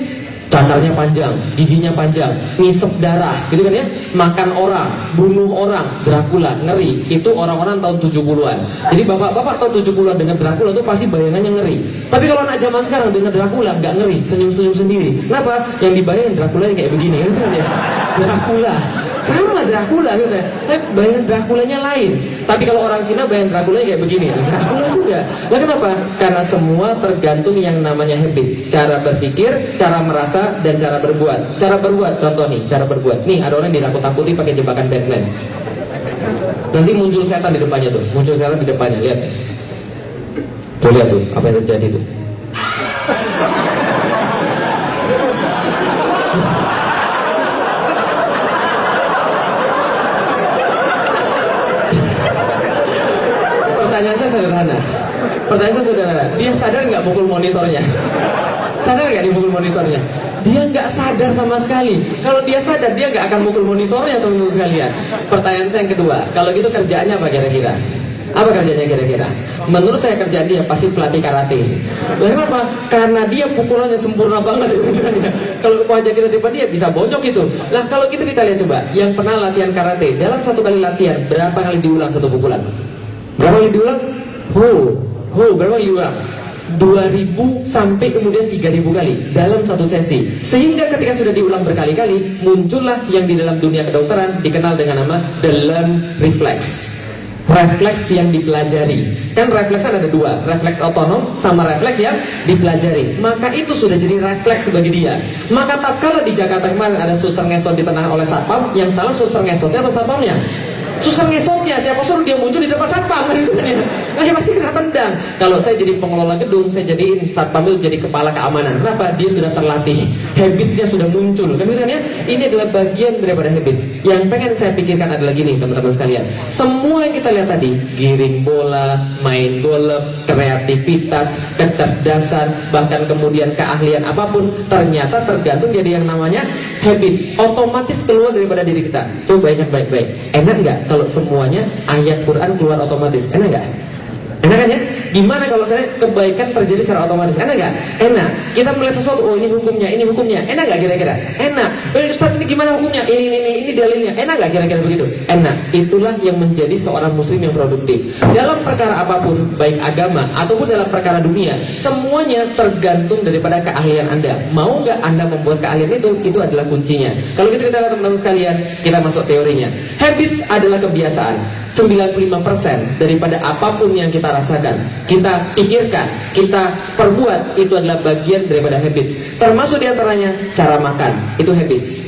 cakarnya panjang, giginya panjang, ngisep darah, gitu kan ya, makan orang, bunuh orang, Dracula, ngeri. Itu orang-orang tahun 70-an. Jadi bapak-bapak tahun 70-an dengan Dracula itu pasti bayangannya ngeri. Tapi kalau anak zaman sekarang dengan Dracula nggak ngeri, senyum-senyum sendiri. Kenapa? Yang dibayangin Dracula yang kayak begini, gitu kan ya. Dracula, sama Dracula, gitu ya. Tapi bayangan Draculanya lain. Tapi kalau orang Cina bayangan Draculanya kayak begini, Dracula juga. Lah kenapa? Karena semua tergantung yang namanya habits, cara berpikir, cara merasa, dan cara berbuat. Cara berbuat, contoh nih, cara berbuat. Nih ada orang yang ditakut-takuti pakai jebakan Batman. Nanti muncul setan di depannya tuh, muncul setan di depannya, lihat. Tuh lihat tuh, apa yang terjadi tuh. Pertanyaan saya sederhana. Dia sadar nggak pukul monitornya? Sadar nggak dipukul monitornya? Dia nggak sadar sama sekali. Kalau dia sadar, dia nggak akan mukul monitornya, teman-teman sekalian. Pertanyaan saya yang kedua, kalau gitu kerjaannya apa kira-kira? Apa kerjanya kira-kira? Menurut saya kerjaan dia pasti pelatih karate. Kenapa? Karena dia pukulannya sempurna banget. Kalau wajah kita depan dia bisa bonyok itu. Nah kalau gitu kita lihat coba, yang pernah latihan karate, dalam satu kali latihan berapa kali diulang satu pukulan? Berapa kali diulang? Berapa kali diulang? 2000 sampai kemudian 3000 kali dalam satu sesi. Sehingga ketika sudah diulang berkali-kali, muncullah yang di dalam dunia kedokteran dikenal dengan nama the learned reflex. Refleks yang dipelajari. Kan refleks ada dua, refleks otonom sama refleks yang dipelajari. Maka itu sudah jadi refleks bagi dia. Maka tatkala di Jakarta kemarin ada suster ngesot ditenang oleh satpam, yang salah suster ngesotnya atau satpamnya? Suster ngesotnya, siapa suruh dia muncul di depan satpam? Nah, ya pasti kena tendang. Kalau saya jadi pengelola gedung, saya jadiin satpam itu jadi kepala keamanan. Kenapa? Dia sudah terlatih, habitnya sudah muncul. Kan gitu kan ya? Ini adalah bagian daripada habits. Yang pengen saya pikirkan adalah gini, teman-teman sekalian. Semua yang kita lihat tadi, giring bola, main golf, kreativitas, kecerdasan, bahkan kemudian keahlian apapun, ternyata tergantung dari yang namanya habits. Otomatis keluar daripada diri kita. Coba ingat baik-baik. Enak nggak kalau semuanya ayat Quran keluar otomatis? Enak nggak? Enak kan ya? Gimana kalau saya kebaikan terjadi secara otomatis? Enak nggak? Enak. Kita melihat sesuatu, oh ini hukumnya. Enak nggak kira-kira? Enak. Ustaz ini gimana hukumnya? Ini dalilnya. Enak nggak kira-kira begitu? Enak. Itulah yang menjadi seorang muslim yang produktif. Dalam perkara apapun, baik agama ataupun dalam perkara dunia, semuanya tergantung daripada keahlian Anda. Mau nggak Anda membuat keahlian itu adalah kuncinya. Kalau gitu kita lihat teman-teman sekalian, kita masuk teorinya. Habits adalah kebiasaan. 95% daripada apapun yang kita rasakan, kita pikirkan, kita perbuat, itu adalah bagian daripada habits. Termasuk diantaranya cara makan, itu habits.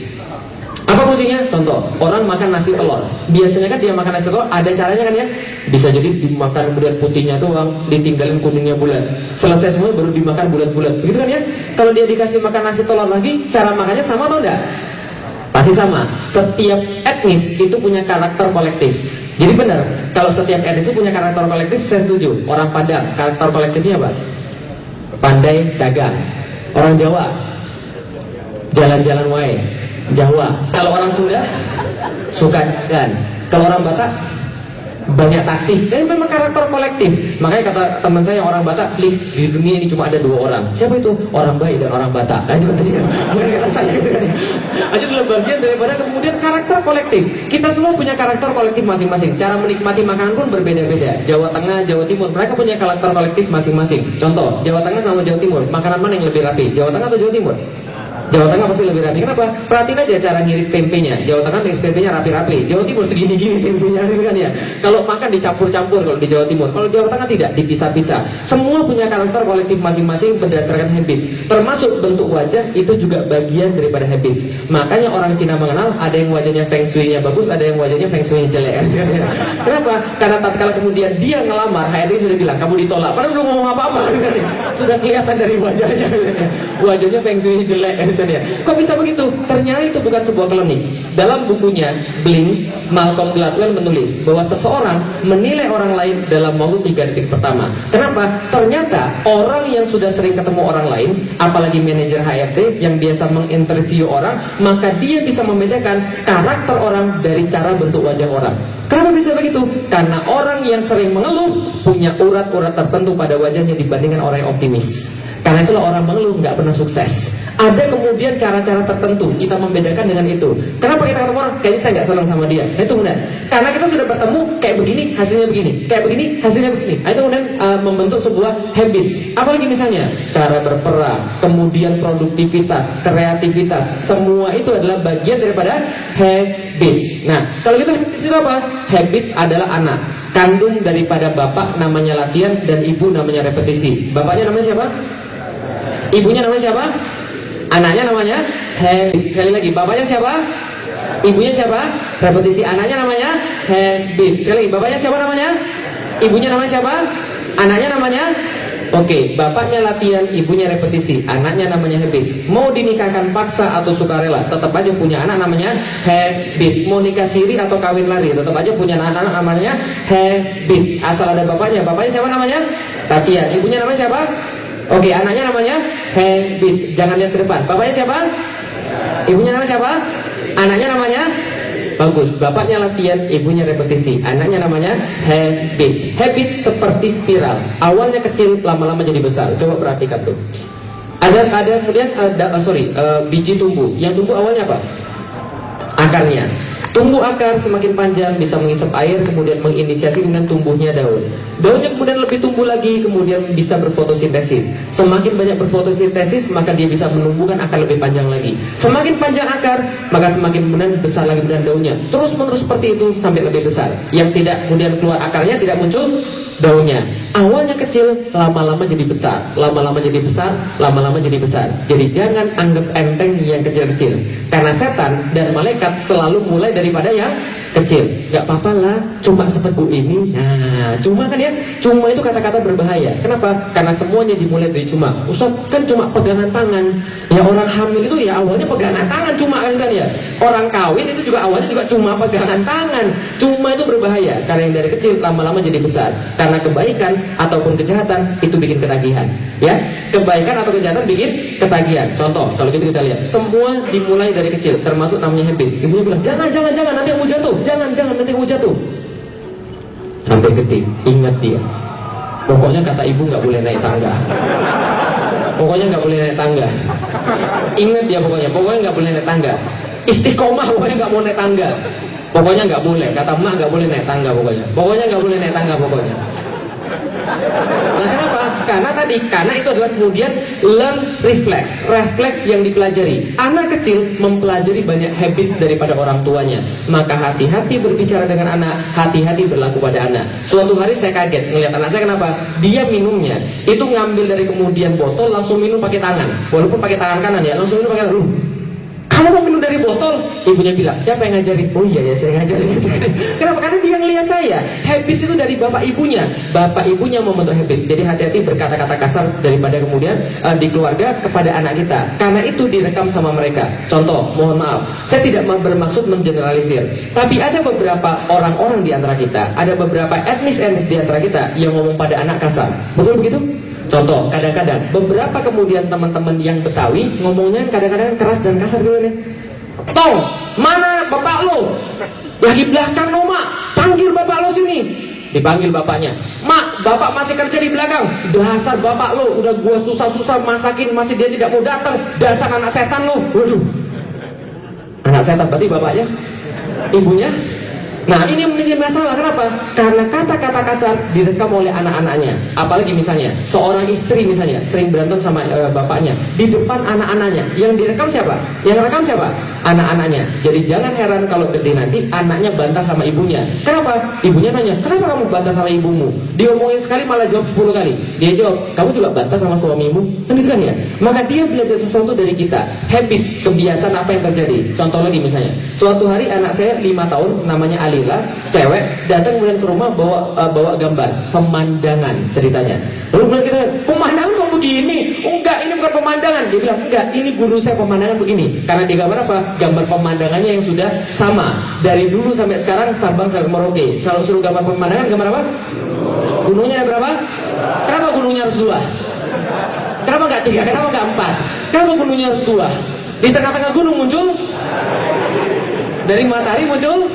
Apa kuncinya? Contoh, orang makan nasi telur. Biasanya kan dia makan nasi telur, ada caranya kan ya? Bisa jadi dimakan kemudian putihnya doang, ditinggalin kuningnya bulat. Selesai semua baru dimakan bulat-bulat. Begitu kan ya? Kalau dia dikasih makan nasi telur lagi, cara makannya sama atau enggak? Pasti sama. Setiap etnis itu punya karakter kolektif. Jadi benar, kalau setiap etnis itu punya karakter kolektif, saya setuju. Orang Padang, karakter kolektifnya apa? Pandai dagang. Orang Jawa, jalan-jalan wae. Jawa. Kalau orang Sunda, suka dan. Kalau orang Batak, banyak taktik. Dan memang karakter kolektif. Makanya kata teman saya yang orang Batak, please, di dunia ini cuma ada dua orang. Siapa itu? Orang baik dan orang Batak. Nah itu kata dia. Bukan kata saya gitu kan. Itu adalah bagian daripada kemudian karakter kolektif. Kita semua punya karakter kolektif masing-masing. Cara menikmati makanan pun berbeda-beda. Jawa Tengah, Jawa Timur, mereka punya karakter kolektif masing-masing. Contoh, Jawa Tengah sama Jawa Timur, makanan mana yang lebih rapi? Jawa Tengah atau Jawa Timur? Jawa Tengah pasti lebih rapi. Kenapa? Perhatiin aja cara ngiris tempenya. Jawa Tengah ngiris tempenya rapi-rapi. Jawa Timur segini-gini tempenya, gitu kan ya. Kalau makan dicampur-campur kalau di Jawa Timur. Kalau Jawa Tengah tidak, dipisah-pisah. Semua punya karakter kolektif masing-masing berdasarkan habits. Termasuk bentuk wajah itu juga bagian daripada habits. Makanya orang Cina mengenal ada yang wajahnya feng shui-nya bagus, ada yang wajahnya feng shui-nya jelek. Kenapa? Karena tatkala kemudian dia ngelamar, HRD sudah bilang kamu ditolak. Padahal belum ngomong apa-apa. Sudah kelihatan dari wajahnya. Wajahnya feng shui jelek. Kok bisa begitu? Ternyata itu bukan sebuah klinik. Dalam bukunya Blink, Malcolm Gladwell menulis bahwa seseorang menilai orang lain dalam waktu 3 detik pertama. Kenapa? Ternyata orang yang sudah sering ketemu orang lain, apalagi manajer HRD yang biasa menginterview orang, maka dia bisa membedakan karakter orang dari cara bentuk wajah orang. Kenapa bisa begitu? Karena orang yang sering mengeluh punya urat-urat tertentu pada wajahnya dibandingkan orang yang optimis. Karena itulah orang mengeluh nggak pernah sukses. Ada kemudian cara-cara tertentu kita membedakan dengan itu. Kenapa kita ketemu orang, kayaknya saya nggak senang sama dia. Nah, itu benar. Karena kita sudah bertemu kayak begini, hasilnya begini, kayak begini, hasilnya begini. Nah, itu kemudian membentuk sebuah habits. Apalagi misalnya cara berperang, kemudian produktivitas, kreativitas, semua itu adalah bagian daripada habits. Nah, kalau gitu habits itu apa? Habits adalah anak kandung daripada bapak namanya latihan dan ibu namanya repetisi. Bapaknya namanya siapa? Ibunya namanya siapa? Anaknya namanya habits. Sekali lagi, bapaknya siapa? Ibunya siapa? Repetisi. Anaknya namanya habits. Sekali lagi, bapaknya siapa namanya? Ibunya namanya siapa? Anaknya namanya? Oke, bapaknya latihan, ibunya repetisi, anaknya namanya habits. Mau dinikahkan paksa atau sukarela, tetap aja punya anak namanya habits. Mau nikah siri atau kawin lari, tetap aja punya anak namanya habits. Asal ada bapaknya. Bapaknya siapa namanya? Latihan. Ibunya namanya siapa? Oke, anaknya namanya habits. Jangan lihat ke depan. Bapaknya siapa? Ibunya namanya siapa? Anaknya namanya? Bagus. Bapaknya latihan, ibunya repetisi, anaknya namanya habits. Habits seperti spiral. Awalnya kecil, lama-lama jadi besar. Coba perhatikan tuh. Ada kemudian biji tumbuh. Yang tumbuh awalnya apa? Akarnya. Tumbuh akar semakin panjang, bisa mengisap air, kemudian menginisiasi, kemudian tumbuhnya daun. Daunnya kemudian lebih tumbuh lagi, kemudian bisa berfotosintesis. Semakin banyak berfotosintesis, maka dia bisa menumbuhkan akar lebih panjang lagi. Semakin panjang akar, maka semakin kemudian besar lagi kemudian daunnya. Terus menerus seperti itu sampai lebih besar. Yang tidak kemudian keluar akarnya, tidak muncul daunnya. Awalnya kecil, lama-lama jadi besar, lama-lama jadi besar, lama-lama jadi besar. Jadi jangan anggap enteng yang kecil-kecil, karena setan dan malaikat selalu mulai daripada yang kecil. Gak apa-apa lah, cuma seperti ini. Nah, cuma kan ya, cuma itu kata-kata berbahaya. Kenapa? Karena semuanya dimulai dari cuma. Ustaz, kan cuma pegangan tangan. Ya orang hamil itu ya awalnya pegangan tangan cuma kan ya. Orang kawin itu juga awalnya juga cuma pegangan tangan. Cuma itu berbahaya, karena yang dari kecil lama-lama jadi besar. Karena kebaikan ataupun kejahatan itu bikin ketagihan. Ya, kebaikan atau kejahatan bikin ketagihan. Contoh, kalau gitu kita lihat, semua dimulai dari kecil, termasuk namanya habits. Ibunya bilang, jangan, nanti kamu jatuh. Jangan, nanti kamu jatuh. Sampai gede, ingat dia. Pokoknya kata ibu nggak boleh naik tangga. Pokoknya nggak boleh naik tangga. Ingat ya pokoknya nggak boleh naik tangga. Istiqomah, pokoknya nggak mau naik tangga. Pokoknya nggak boleh, kata emak nggak boleh naik tangga pokoknya nggak boleh naik tangga pokoknya. Nah kenapa? Karena itu adalah kemudian learn refleks yang dipelajari. Anak kecil mempelajari banyak habits daripada orang tuanya. Maka hati-hati berbicara dengan anak, hati-hati berlaku pada anak. Suatu hari saya kaget ngelihat anak saya, kenapa? Dia minumnya itu ngambil dari kemudian botol, langsung minum pakai tangan. Walaupun pakai tangan kanan ya, langsung minum pakai tangan. Kamu mau minum dari botol? Ibunya bilang, siapa yang ngajarin? Oh iya ya, saya ngajarin. Kenapa? Karena dia ngelihat saya. Habits itu dari bapak ibunya. Bapak ibunya membentuk habit. Jadi hati-hati berkata-kata kasar daripada kemudian di keluarga kepada anak kita. Karena itu direkam sama mereka. Contoh, mohon maaf, saya tidak bermaksud mengeneralisir. Tapi ada beberapa orang-orang di antara kita, ada beberapa etnis di antara kita yang ngomong pada anak kasar. Betul begitu? Contoh, kadang-kadang beberapa kemudian teman-teman yang Betawi ngomongnya kadang-kadang keras dan kasar gitu nih. Tong, mana bapak lo? Lagi belakang lo, mak. Panggil bapak lo sini. Dipanggil bapaknya. Mak, bapak masih kerja di belakang. Dasar bapak lo, udah gua susah-susah masakin, masih dia tidak mau datang. Dasar anak setan lo. Waduh. Anak setan berarti bapaknya, ibunya. Nah ini menjadi masalah. Kenapa? Karena kata-kata kasar direkam oleh anak-anaknya. Apalagi misalnya seorang istri misalnya sering berantem sama bapaknya di depan anak-anaknya. Yang direkam siapa? Yang rekam siapa? Anak-anaknya. Jadi jangan heran kalau gede nanti anaknya bantah sama ibunya. Kenapa? Ibunya nanya, kenapa kamu bantah sama ibumu? Diomongin sekali malah jawab 10 kali. Dia jawab, kamu juga bantah sama suamimu? Kan gitu kan ya? Maka dia belajar sesuatu dari kita. Habits, kebiasaan apa yang terjadi. Contoh lagi misalnya, suatu hari anak saya 5 tahun namanya Alila, cewek, datang kemudian ke rumah bawa gambar pemandangan ceritanya. Lalu kemudian kita, pemandangan kok begini? Enggak, ini bukan pemandangan. Dia bilang, enggak, ini guru saya pemandangan begini. Karena di gambar apa? Gambar pemandangannya yang sudah sama dari dulu sampai sekarang, Sabang sampai Merauke. Kalau suruh gambar pemandangan, gambar apa? Gunungnya ada berapa? Kenapa gunungnya harus 2? Kenapa enggak 3? Kenapa enggak 4? Kenapa gunungnya harus 2? Di tengah-tengah gunung muncul, dari matahari muncul,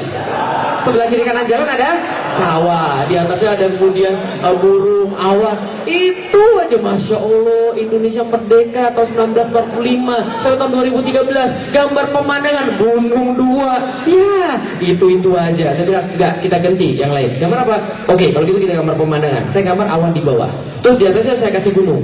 sebelah kiri kanan jalan ada sawah, di atasnya ada kemudian burung, awan. Itu aja Masya Allah, Indonesia merdeka tahun 1945 sampai tahun 2013. Gambar pemandangan gunung 2. Ya, itu aja. Saya bilang, enggak, kita ganti yang lain. Gambar apa? Oke, kalau gitu kita gambar pemandangan. Saya gambar awan di bawah. Terus di atasnya saya kasih gunung.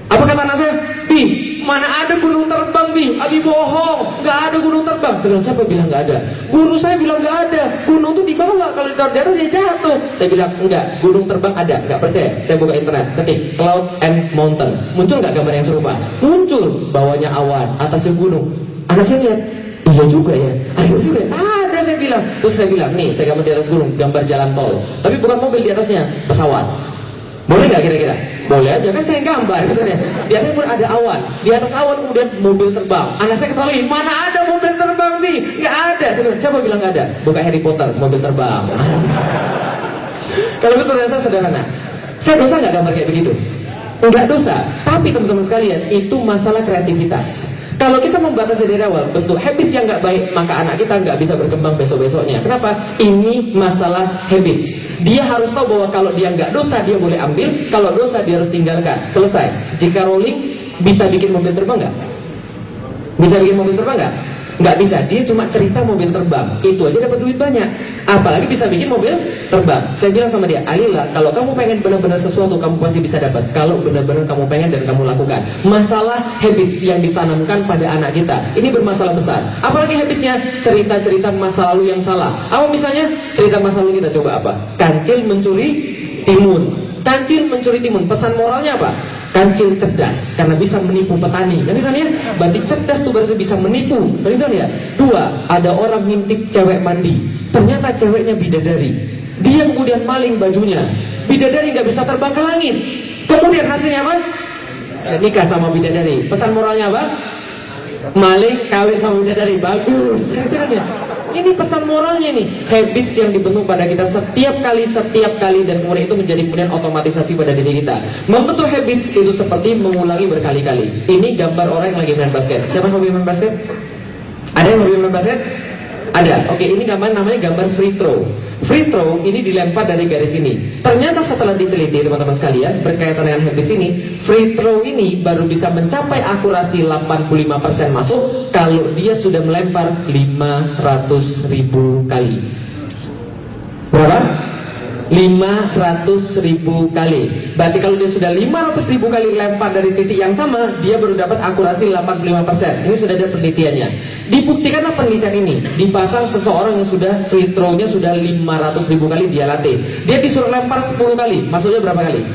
Apa kata anak saya? Bi, mana ada gunung terbang, Bi? Abi bohong, nggak ada gunung terbang. Saya bilang, siapa bilang nggak ada? Guru saya bilang nggak ada. Gunung tuh di bawah, kalau ditaruh di atas ya jatuh. Saya bilang, enggak, gunung terbang ada. Nggak percaya? Saya buka internet, ketik cloud and mountain. Muncul nggak gambar yang serupa? Muncul, bawahnya awan, atasnya gunung. Anak saya lihat, iya juga ya, ada juga. Ada, saya bilang. Terus saya bilang, nih, saya gambar di atas gunung, gambar jalan tol. Tapi bukan mobil di atasnya, pesawat. Boleh nggak kira-kira? Boleh aja, kan saya gambar gitu ya. Di atas pun ada awan, di atas awan kemudian mobil terbang. Anak saya ketahui, mana ada mobil terbang nih? Nggak ada. Saya bilang, siapa bilang nggak ada? Buka Harry Potter, mobil terbang. Kalau itu terasa sederhana. Saya dosa nggak gambar kayak begitu? Enggak dosa. Tapi teman-teman sekalian, itu masalah kreativitas. Kalau kita membatasi dari awal bentuk habits yang nggak baik, maka anak kita nggak bisa berkembang besok-besoknya. Kenapa? Ini masalah habits. Dia harus tahu bahwa kalau dia nggak dosa, dia boleh ambil. Kalau dosa, dia harus tinggalkan. Selesai. Jika rolling, bisa bikin mobil terbang nggak? Bisa bikin mobil terbang nggak? Nggak bisa. Dia cuma cerita mobil terbang. Itu aja dapat duit banyak. Apalagi bisa bikin mobil terbang. Saya bilang sama dia, Alila, kalau kamu pengen benar-benar sesuatu, kamu pasti bisa dapat. Kalau benar-benar kamu pengen dan kamu lakukan. Masalah habits yang ditanamkan pada anak kita, ini bermasalah besar. Apalagi habitsnya cerita-cerita masa lalu yang salah. Apa misalnya cerita masa lalu kita? Coba apa? Kancil mencuri timun. Kancil mencuri timun. Pesan moralnya apa? Kancil cerdas karena bisa menipu petani. Kan misalnya, berarti cerdas tuh berarti bisa menipu. Kan itu ya. 2, ada orang ngintip cewek mandi. Ternyata ceweknya bidadari. Dia kemudian maling bajunya. Bidadari nggak bisa terbang ke langit. Kemudian hasilnya apa? Nikah sama bidadari. Pesan moralnya apa? Maling kawin sama bidadari. Bagus. Ini pesan moralnya nih. Habits yang dibentuk pada kita setiap kali dan kemudian itu menjadi kemudian otomatisasi pada diri kita. Membentuk habits itu seperti mengulangi berkali-kali. Ini gambar orang yang lagi main basket. Siapa yang hobi main basket? Ada yang hobi main basket? Ada. Oke, ini gambar namanya gambar free throw. Free throw ini dilempar dari garis ini. Ternyata setelah diteliti teman-teman sekalian, berkaitan dengan habits ini, free throw ini baru bisa mencapai akurasi 85% masuk kalau dia sudah melempar 500.000 kali. Berapa? 500.000 kali. Berarti kalau dia sudah 500.000 kali lempar dari titik yang sama, dia baru dapat akurasi 85%. Ini sudah ada penelitiannya. Dibuktikanlah penelitian ini. Dipasang seseorang yang sudah free throw-nya sudah 500.000 kali dia latih. Dia disuruh lempar 10 kali. Masuknya berapa kali?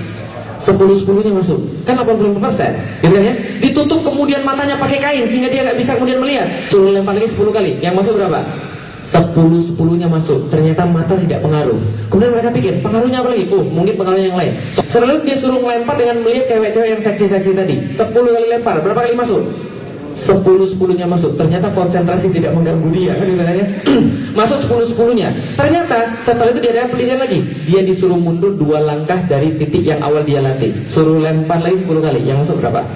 10-10-nya masuk. Kan 85%. Gitu kan ya? Ditutup kemudian matanya pakai kain sehingga dia nggak bisa kemudian melihat. Suruh lempar lagi 10 kali. Yang masuk berapa? 10-10-nya masuk. Ternyata mata tidak pengaruh. Kemudian mereka pikir, pengaruhnya apa lagi? Oh, mungkin pengaruhnya yang lain. Setelah itu dia suruh melempar dengan melihat cewek-cewek yang seksi-seksi tadi. 10 kali lempar, berapa kali masuk? 10-10-nya masuk. Ternyata konsentrasi tidak mengganggu dia, kan katanya. Masuk 10-10-nya. Ternyata setelah itu dia ada penelitian lagi. Dia disuruh mundur 2 langkah dari titik yang awal dia latih. Suruh lempar lagi 10 kali. Yang masuk berapa?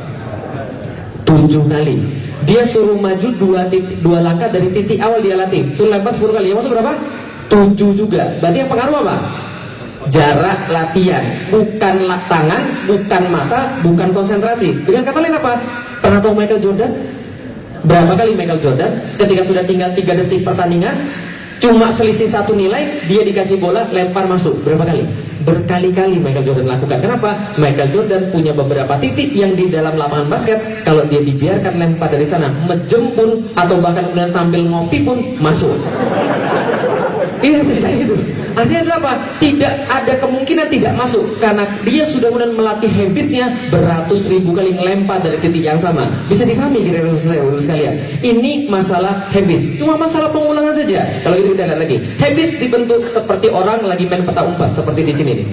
7 kali. Dia suruh maju 2 langkah dari titik awal dia latih. Suruh lempar 10 kali. Yang masuk berapa? 7 juga. Berarti yang pengaruh apa? Jarak latihan. Bukan tangan, bukan mata, bukan konsentrasi. Dengan kata lain apa? Pernah tahu Michael Jordan? Berapa kali Michael Jordan ketika sudah tinggal 3 detik pertandingan, cuma selisih 1 nilai, dia dikasih bola, lempar masuk. Berapa kali? Berkali-kali Michael Jordan lakukan. Kenapa? Michael Jordan punya beberapa titik yang di dalam lapangan basket, kalau dia dibiarkan lempar dari sana, mejem pun atau bahkan kemudian sambil ngopi pun masuk. Iya, gitu. Artinya adalah apa? Tidak ada kemungkinan tidak masuk karena dia sudah kemudian melatih habitnya beratus ribu kali ngelempar dari titik yang sama. Bisa dipahami kira-kira saya sekalian. Ini masalah habits. Cuma masalah pengulangan saja. Kalau itu kita lihat lagi. Habits dibentuk seperti orang lagi main peta umpat seperti di sini nih.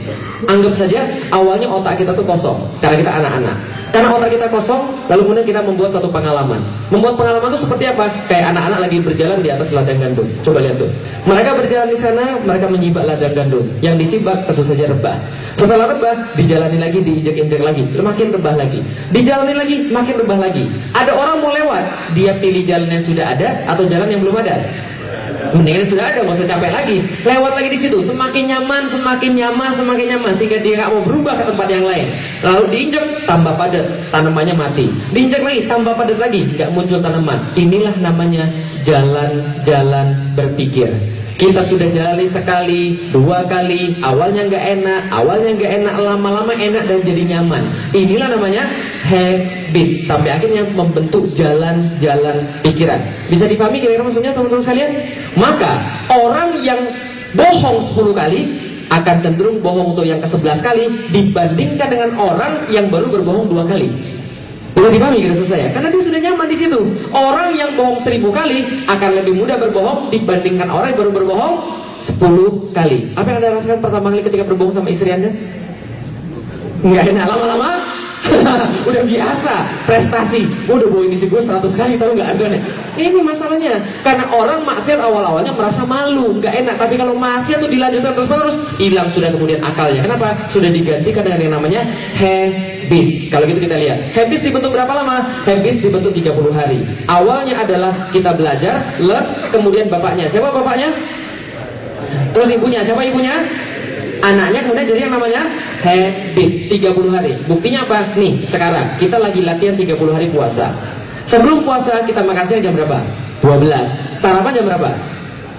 Anggap saja awalnya otak kita tuh kosong karena kita anak-anak. Karena otak kita kosong, lalu kemudian kita membuat satu pengalaman. Membuat pengalaman itu seperti apa? Kayak anak-anak lagi berjalan di atas ladang gandum. Coba lihat tuh. Mereka berjalan jalan di sana, mereka menyibak ladang gandum. Yang disibak tentu saja rebah. Setelah rebah, dijalani lagi, diinjek-injek lagi, makin rebah lagi. Dijalani lagi, makin rebah lagi. Ada orang mau lewat, dia pilih jalan yang sudah ada atau jalan yang belum ada? Mendingan sudah ada, nggak usah capek lagi. Lewat lagi di situ, semakin nyaman, semakin nyaman, semakin nyaman, sehingga dia nggak mau berubah ke tempat yang lain. Lalu diinjak, tambah padat, tanamannya mati. Diinjak lagi, tambah padat lagi, nggak muncul tanaman. Inilah namanya jalan-jalan berpikir. Kita sudah jalani sekali, dua kali, awalnya nggak enak, lama-lama enak dan jadi nyaman. Inilah namanya habits, sampai akhirnya membentuk jalan-jalan pikiran. Bisa dipahami kira-kira maksudnya teman-teman sekalian? Maka orang yang bohong 10 kali akan cenderung bohong untuk yang ke-11 kali dibandingkan dengan orang yang baru berbohong 2 kali. Bisa dipahami kira-kira saya? Karena dia sudah nyaman di situ. Orang yang bohong 1000 kali akan lebih mudah berbohong dibandingkan orang yang baru berbohong 10 kali. Apa yang Anda rasakan pertama kali ketika berbohong sama istri Anda? Nggak enak, lama-lama udah biasa, prestasi. Udah bohongin istri gue 100 kali, tahu nggak ada nih. Ini masalahnya, karena orang maksiat awal-awalnya merasa malu, nggak enak. Tapi kalau maksiat tuh dilanjutkan terus-menerus, hilang sudah kemudian akalnya. Kenapa? Sudah digantikan dengan yang namanya habits. Kalau gitu kita lihat, habits dibentuk berapa lama? Habits dibentuk 30 hari. Awalnya adalah kita belajar, learn, kemudian bapaknya. Siapa bapaknya? Terus ibunya. Siapa ibunya? Anaknya. Kemudian jadi yang namanya habits 30 hari. Buktinya apa? Nih, sekarang kita lagi latihan 30 hari puasa. Sebelum puasa kita makan siang jam berapa? 12. Sarapan jam berapa?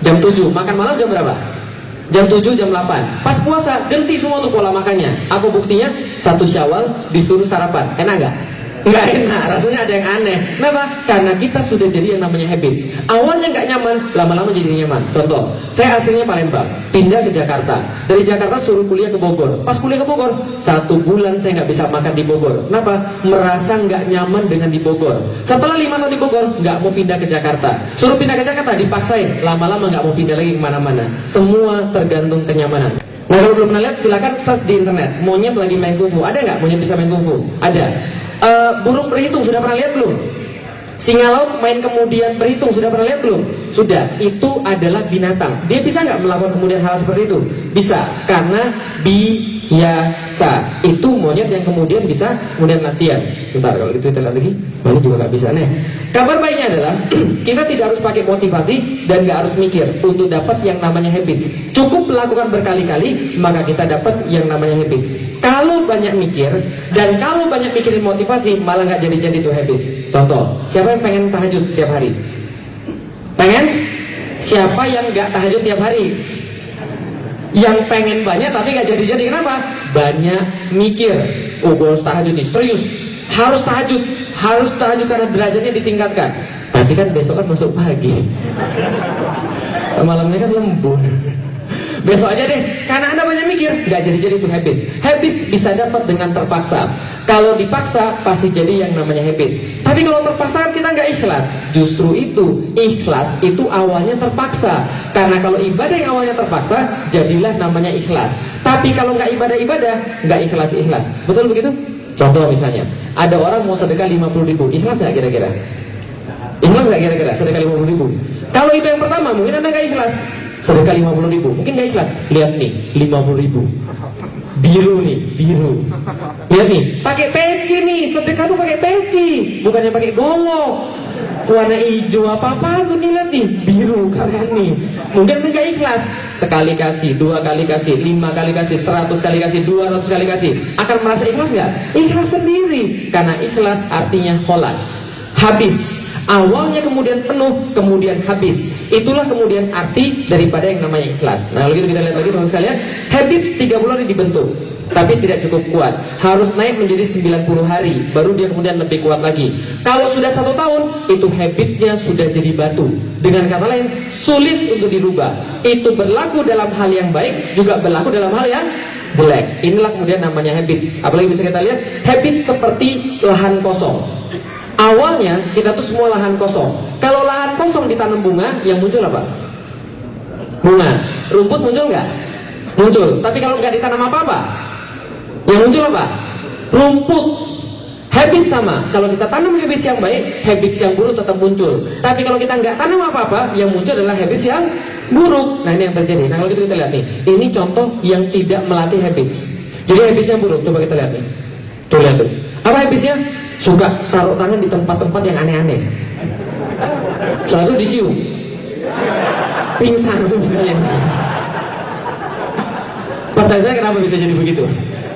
Jam 7. Makan malam jam berapa? Jam 7, jam 8. Pas puasa, ganti semua tuh pola makannya. Apa buktinya? 1 Syawal disuruh sarapan. Enak gak? Nggak enak, rasanya ada yang aneh. Kenapa? Karena kita sudah jadi yang namanya habits. Awalnya nggak nyaman, lama-lama jadi nyaman. Contoh, saya aslinya Palembang, pindah ke Jakarta. Dari Jakarta suruh kuliah ke Bogor. Pas kuliah ke Bogor, 1 bulan saya nggak bisa makan di Bogor. Kenapa? Merasa nggak nyaman dengan di Bogor. Setelah 5 tahun di Bogor, nggak mau pindah ke Jakarta. Suruh pindah ke Jakarta, dipaksain. Lama-lama nggak mau pindah lagi kemana-mana. Semua tergantung kenyamanan. Nah, kalau belum pernah lihat, silakan search di internet. Monyet lagi main kungfu. Ada nggak monyet bisa main kungfu? Ada. Burung berhitung sudah pernah lihat belum? Singa laut main kemudian berhitung sudah pernah lihat belum? Sudah. Itu adalah binatang. Dia bisa nggak melakukan kemudian hal seperti itu? Bisa, karena biasa. Itu monyet yang kemudian bisa kemudian latihan. Bentar, kalau gitu kita lihat lagi. Ini juga nggak bisa nih. Kabar baiknya adalah kita tidak harus pakai motivasi dan nggak harus mikir untuk dapat yang namanya habits. Cukup lakukan berkali-kali, maka kita dapat yang namanya habits. Kalau banyak mikir dan kalau banyak mikirin motivasi, malah nggak jadi-jadi itu habits. Contoh, siapa yang pengen tahajud setiap hari? Pengen? Siapa yang nggak tahajud tiap hari? Yang pengen banyak tapi nggak jadi-jadi. Kenapa? Banyak mikir. Oh, gue harus tahajud nih, serius. Harus tahajud karena derajatnya ditingkatkan. Tapi kan besok kan masuk pagi, malamnya kan lembur. Besok aja deh, karena Anda banyak mikir, nggak jadi-jadi itu habits. Habits bisa dapat dengan terpaksa. Kalau dipaksa, pasti jadi yang namanya habits. Tapi kalau terpaksa, kita nggak ikhlas. Justru itu, ikhlas itu awalnya terpaksa. Karena kalau ibadah yang awalnya terpaksa, jadilah namanya ikhlas. Tapi kalau nggak ibadah-ibadah, nggak ikhlas-ikhlas. Betul begitu? Contoh misalnya, ada orang mau sedekah 50.000, ikhlas nggak kira-kira? Ikhlas nggak kira-kira sedekah 50.000? Kalau itu yang pertama, mungkin Anda nggak ikhlas. Sedekah 50.000, mungkin nggak ikhlas. Lihat nih, 50.000, biru nih, biru. Lihat nih, pakai peci nih, sedekah tuh pakai peci, bukannya pakai golok. Warna hijau apa-apa tuh nih, lihat nih, biru keren nih. Mungkin nggak ikhlas. Sekali kasih, 2 kali kasih, 5 kali kasih, 100 kali kasih, 200 kali kasih. Akan merasa ikhlas nggak? Ikhlas sendiri. Karena ikhlas artinya kholas, habis. Awalnya kemudian penuh, kemudian habis. Itulah kemudian arti daripada yang namanya ikhlas. Nah, kalau gitu kita lihat lagi teman sekalian, habits 30 hari dibentuk, tapi tidak cukup kuat. Harus naik menjadi 90 hari, baru dia kemudian lebih kuat lagi. Kalau sudah 1 tahun, itu habitsnya sudah jadi batu. Dengan kata lain, sulit untuk dirubah. Itu berlaku dalam hal yang baik, juga berlaku dalam hal yang jelek. Inilah kemudian namanya habits. Apalagi bisa kita lihat, habits seperti lahan kosong. Awalnya kita tuh semua lahan kosong. Kalau lahan kosong ditanam bunga, yang muncul apa? Bunga. Rumput muncul nggak? Muncul. Tapi kalau nggak ditanam apa-apa, yang muncul apa? Rumput. Habit sama, kalau kita tanam habits yang baik, habits yang buruk tetap muncul. Tapi kalau kita nggak tanam apa-apa, yang muncul adalah habits yang buruk. Nah ini yang terjadi. Nah kalau gitu kita lihat nih, ini contoh yang tidak melatih habits. Jadi habits yang buruk, coba kita lihat nih. Tuh lihat tuh. Apa habitsnya? Suka taruh tangan di tempat-tempat yang aneh-aneh. Satu dicium, pingsan tuh misalnya. Pertanyaan saya kenapa bisa jadi begitu?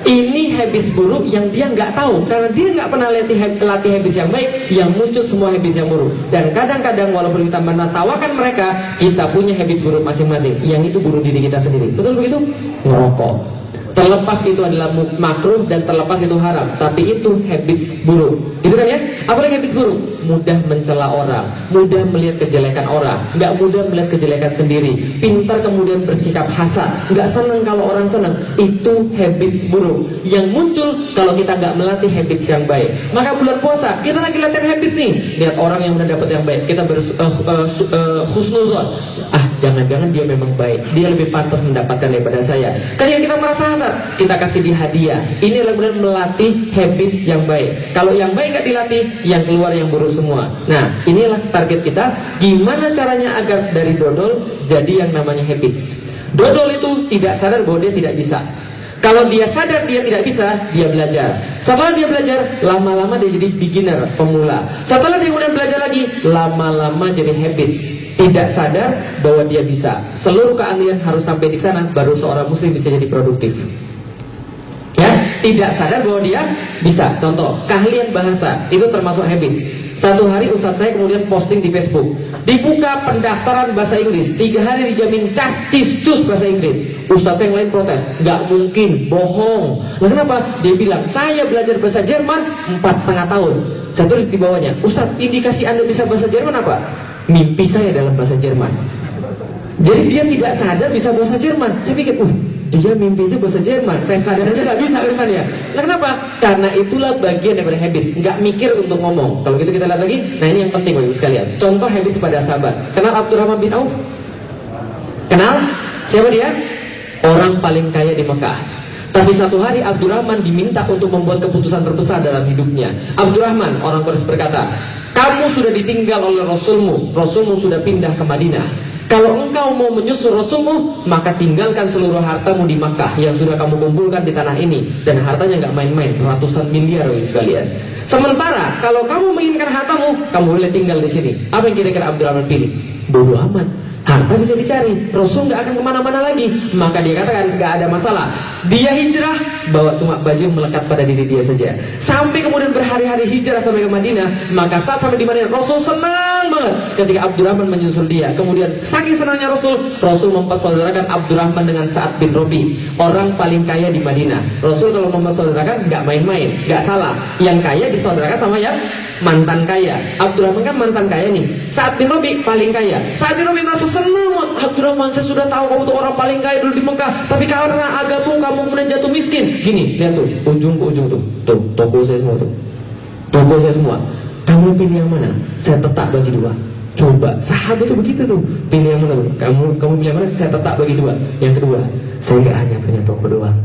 Ini habits buruk yang dia nggak tahu, karena dia nggak pernah latih habits yang baik, yang muncul semua habits yang buruk. Dan kadang-kadang walaupun kita menertawakan mereka, kita punya habits buruk masing-masing. Yang itu bunuh diri kita sendiri. Betul begitu? Ngerokok. Terlepas itu adalah makruh dan terlepas itu haram, tapi itu habits buruk. Itu kan ya? Apalagi habits buruk? Mudah mencela orang, mudah melihat kejelekan orang, nggak mudah melihat kejelekan sendiri, pintar kemudian bersikap hasad, nggak senang kalau orang senang. Itu habits buruk yang muncul kalau kita nggak melatih habits yang baik. Maka bulan puasa kita lagi latihan habits nih. Lihat orang yang udah dapat yang baik, kita husnuzon. Jangan-jangan dia memang baik, dia lebih pantas mendapatkan daripada saya. Ketika kita merasa hasad, kita kasih dia hadiah. Ini adalah kemudian melatih habits yang baik. Kalau yang baik nggak dilatih, yang keluar yang buruk semua. Nah, inilah target kita. Gimana caranya agar dari dodol jadi yang namanya habits. Dodol itu tidak sadar bahwa dia tidak bisa. Kalau dia sadar dia tidak bisa, dia belajar. Setelah dia belajar, lama-lama dia jadi beginner, pemula. Setelah dia kemudian belajar lagi, lama-lama jadi habits. Tidak sadar bahwa dia bisa. Seluruh keahlian harus sampai di sana, baru seorang muslim bisa jadi produktif. Ya, tidak sadar bahwa dia bisa. Contoh, keahlian bahasa itu termasuk habits. Satu hari ustadz saya kemudian posting di Facebook, dibuka pendaftaran bahasa Inggris, 3 hari dijamin cis bahasa Inggris. Ustadz saya yang lain protes, nggak mungkin, bohong. Nah kenapa? Dia bilang, saya belajar bahasa Jerman 4,5 tahun. Saya tulis di bawahnya, Ustadz, indikasi Anda bisa bahasa Jerman apa? Mimpi saya dalam bahasa Jerman. Jadi dia tidak sadar bisa bahasa Jerman. Saya pikir, dia mimpi aja bahasa Jerman, saya sadar aja gak bisa Jerman ya. Nah kenapa? Karena itulah bagian daripada habits. Gak mikir untuk ngomong. Kalau gitu kita lihat lagi. Nah ini yang penting bagi sekalian. Contoh habits pada sahabat. Kenal Abdurrahman bin Auf? Kenal? Siapa dia? Orang paling kaya di Mekah. Tapi satu hari Abdurrahman diminta untuk membuat keputusan terbesar dalam hidupnya. Abdurrahman, orang Quraisy berkata, kamu sudah ditinggal oleh Rasulmu. Rasulmu sudah pindah ke Madinah. Kalau engkau mau menyusul Rasulmu, maka tinggalkan seluruh hartamu di Makkah yang sudah kamu kumpulkan di tanah ini. Dan hartanya nggak main-main, ratusan miliar ini sekalian. Sementara kalau kamu menginginkan hartamu, kamu boleh tinggal di sini. Apa yang kira-kira Abdurrahman pilih? Bodoh amat, harta bisa dicari, Rasul nggak akan kemana-mana lagi. Maka dia katakan nggak ada masalah. Dia hijrah, bawa cuma baju yang melekat pada diri dia saja. Sampai kemudian berhari-hari hijrah sampai ke Madinah. Maka saat sampai di Madinah, Rasul senang banget ketika Abdurrahman menyusul dia. Kemudian saking senangnya Rasul mempersaudarakan Abdurrahman dengan Sa'ad bin Rabi, orang paling kaya di Madinah. Rasul kalau mempersaudarakan nggak main-main, nggak salah. Yang kaya disaudarakan sama yang mantan kaya. Abdurrahman kan mantan kaya nih. Sa'ad bin Rabi paling kaya. Sa'ad bin Rabi merasa senang. Abdurrahman, saya sudah tahu kamu tuh orang paling kaya dulu di Mekah, tapi karena agamamu kamu kemudian jatuh miskin. Gini, lihat tuh, ujung ke ujung tuh. Tuh, toko saya semua tuh. Toko saya semua. Kamu pilih yang mana? Saya tetap bagi 2. Coba, sahabat tuh begitu tuh. Pilih yang mana tuh? Kamu pilih yang mana? Saya tetap bagi 2. Yang kedua, saya nggak hanya punya toko doang.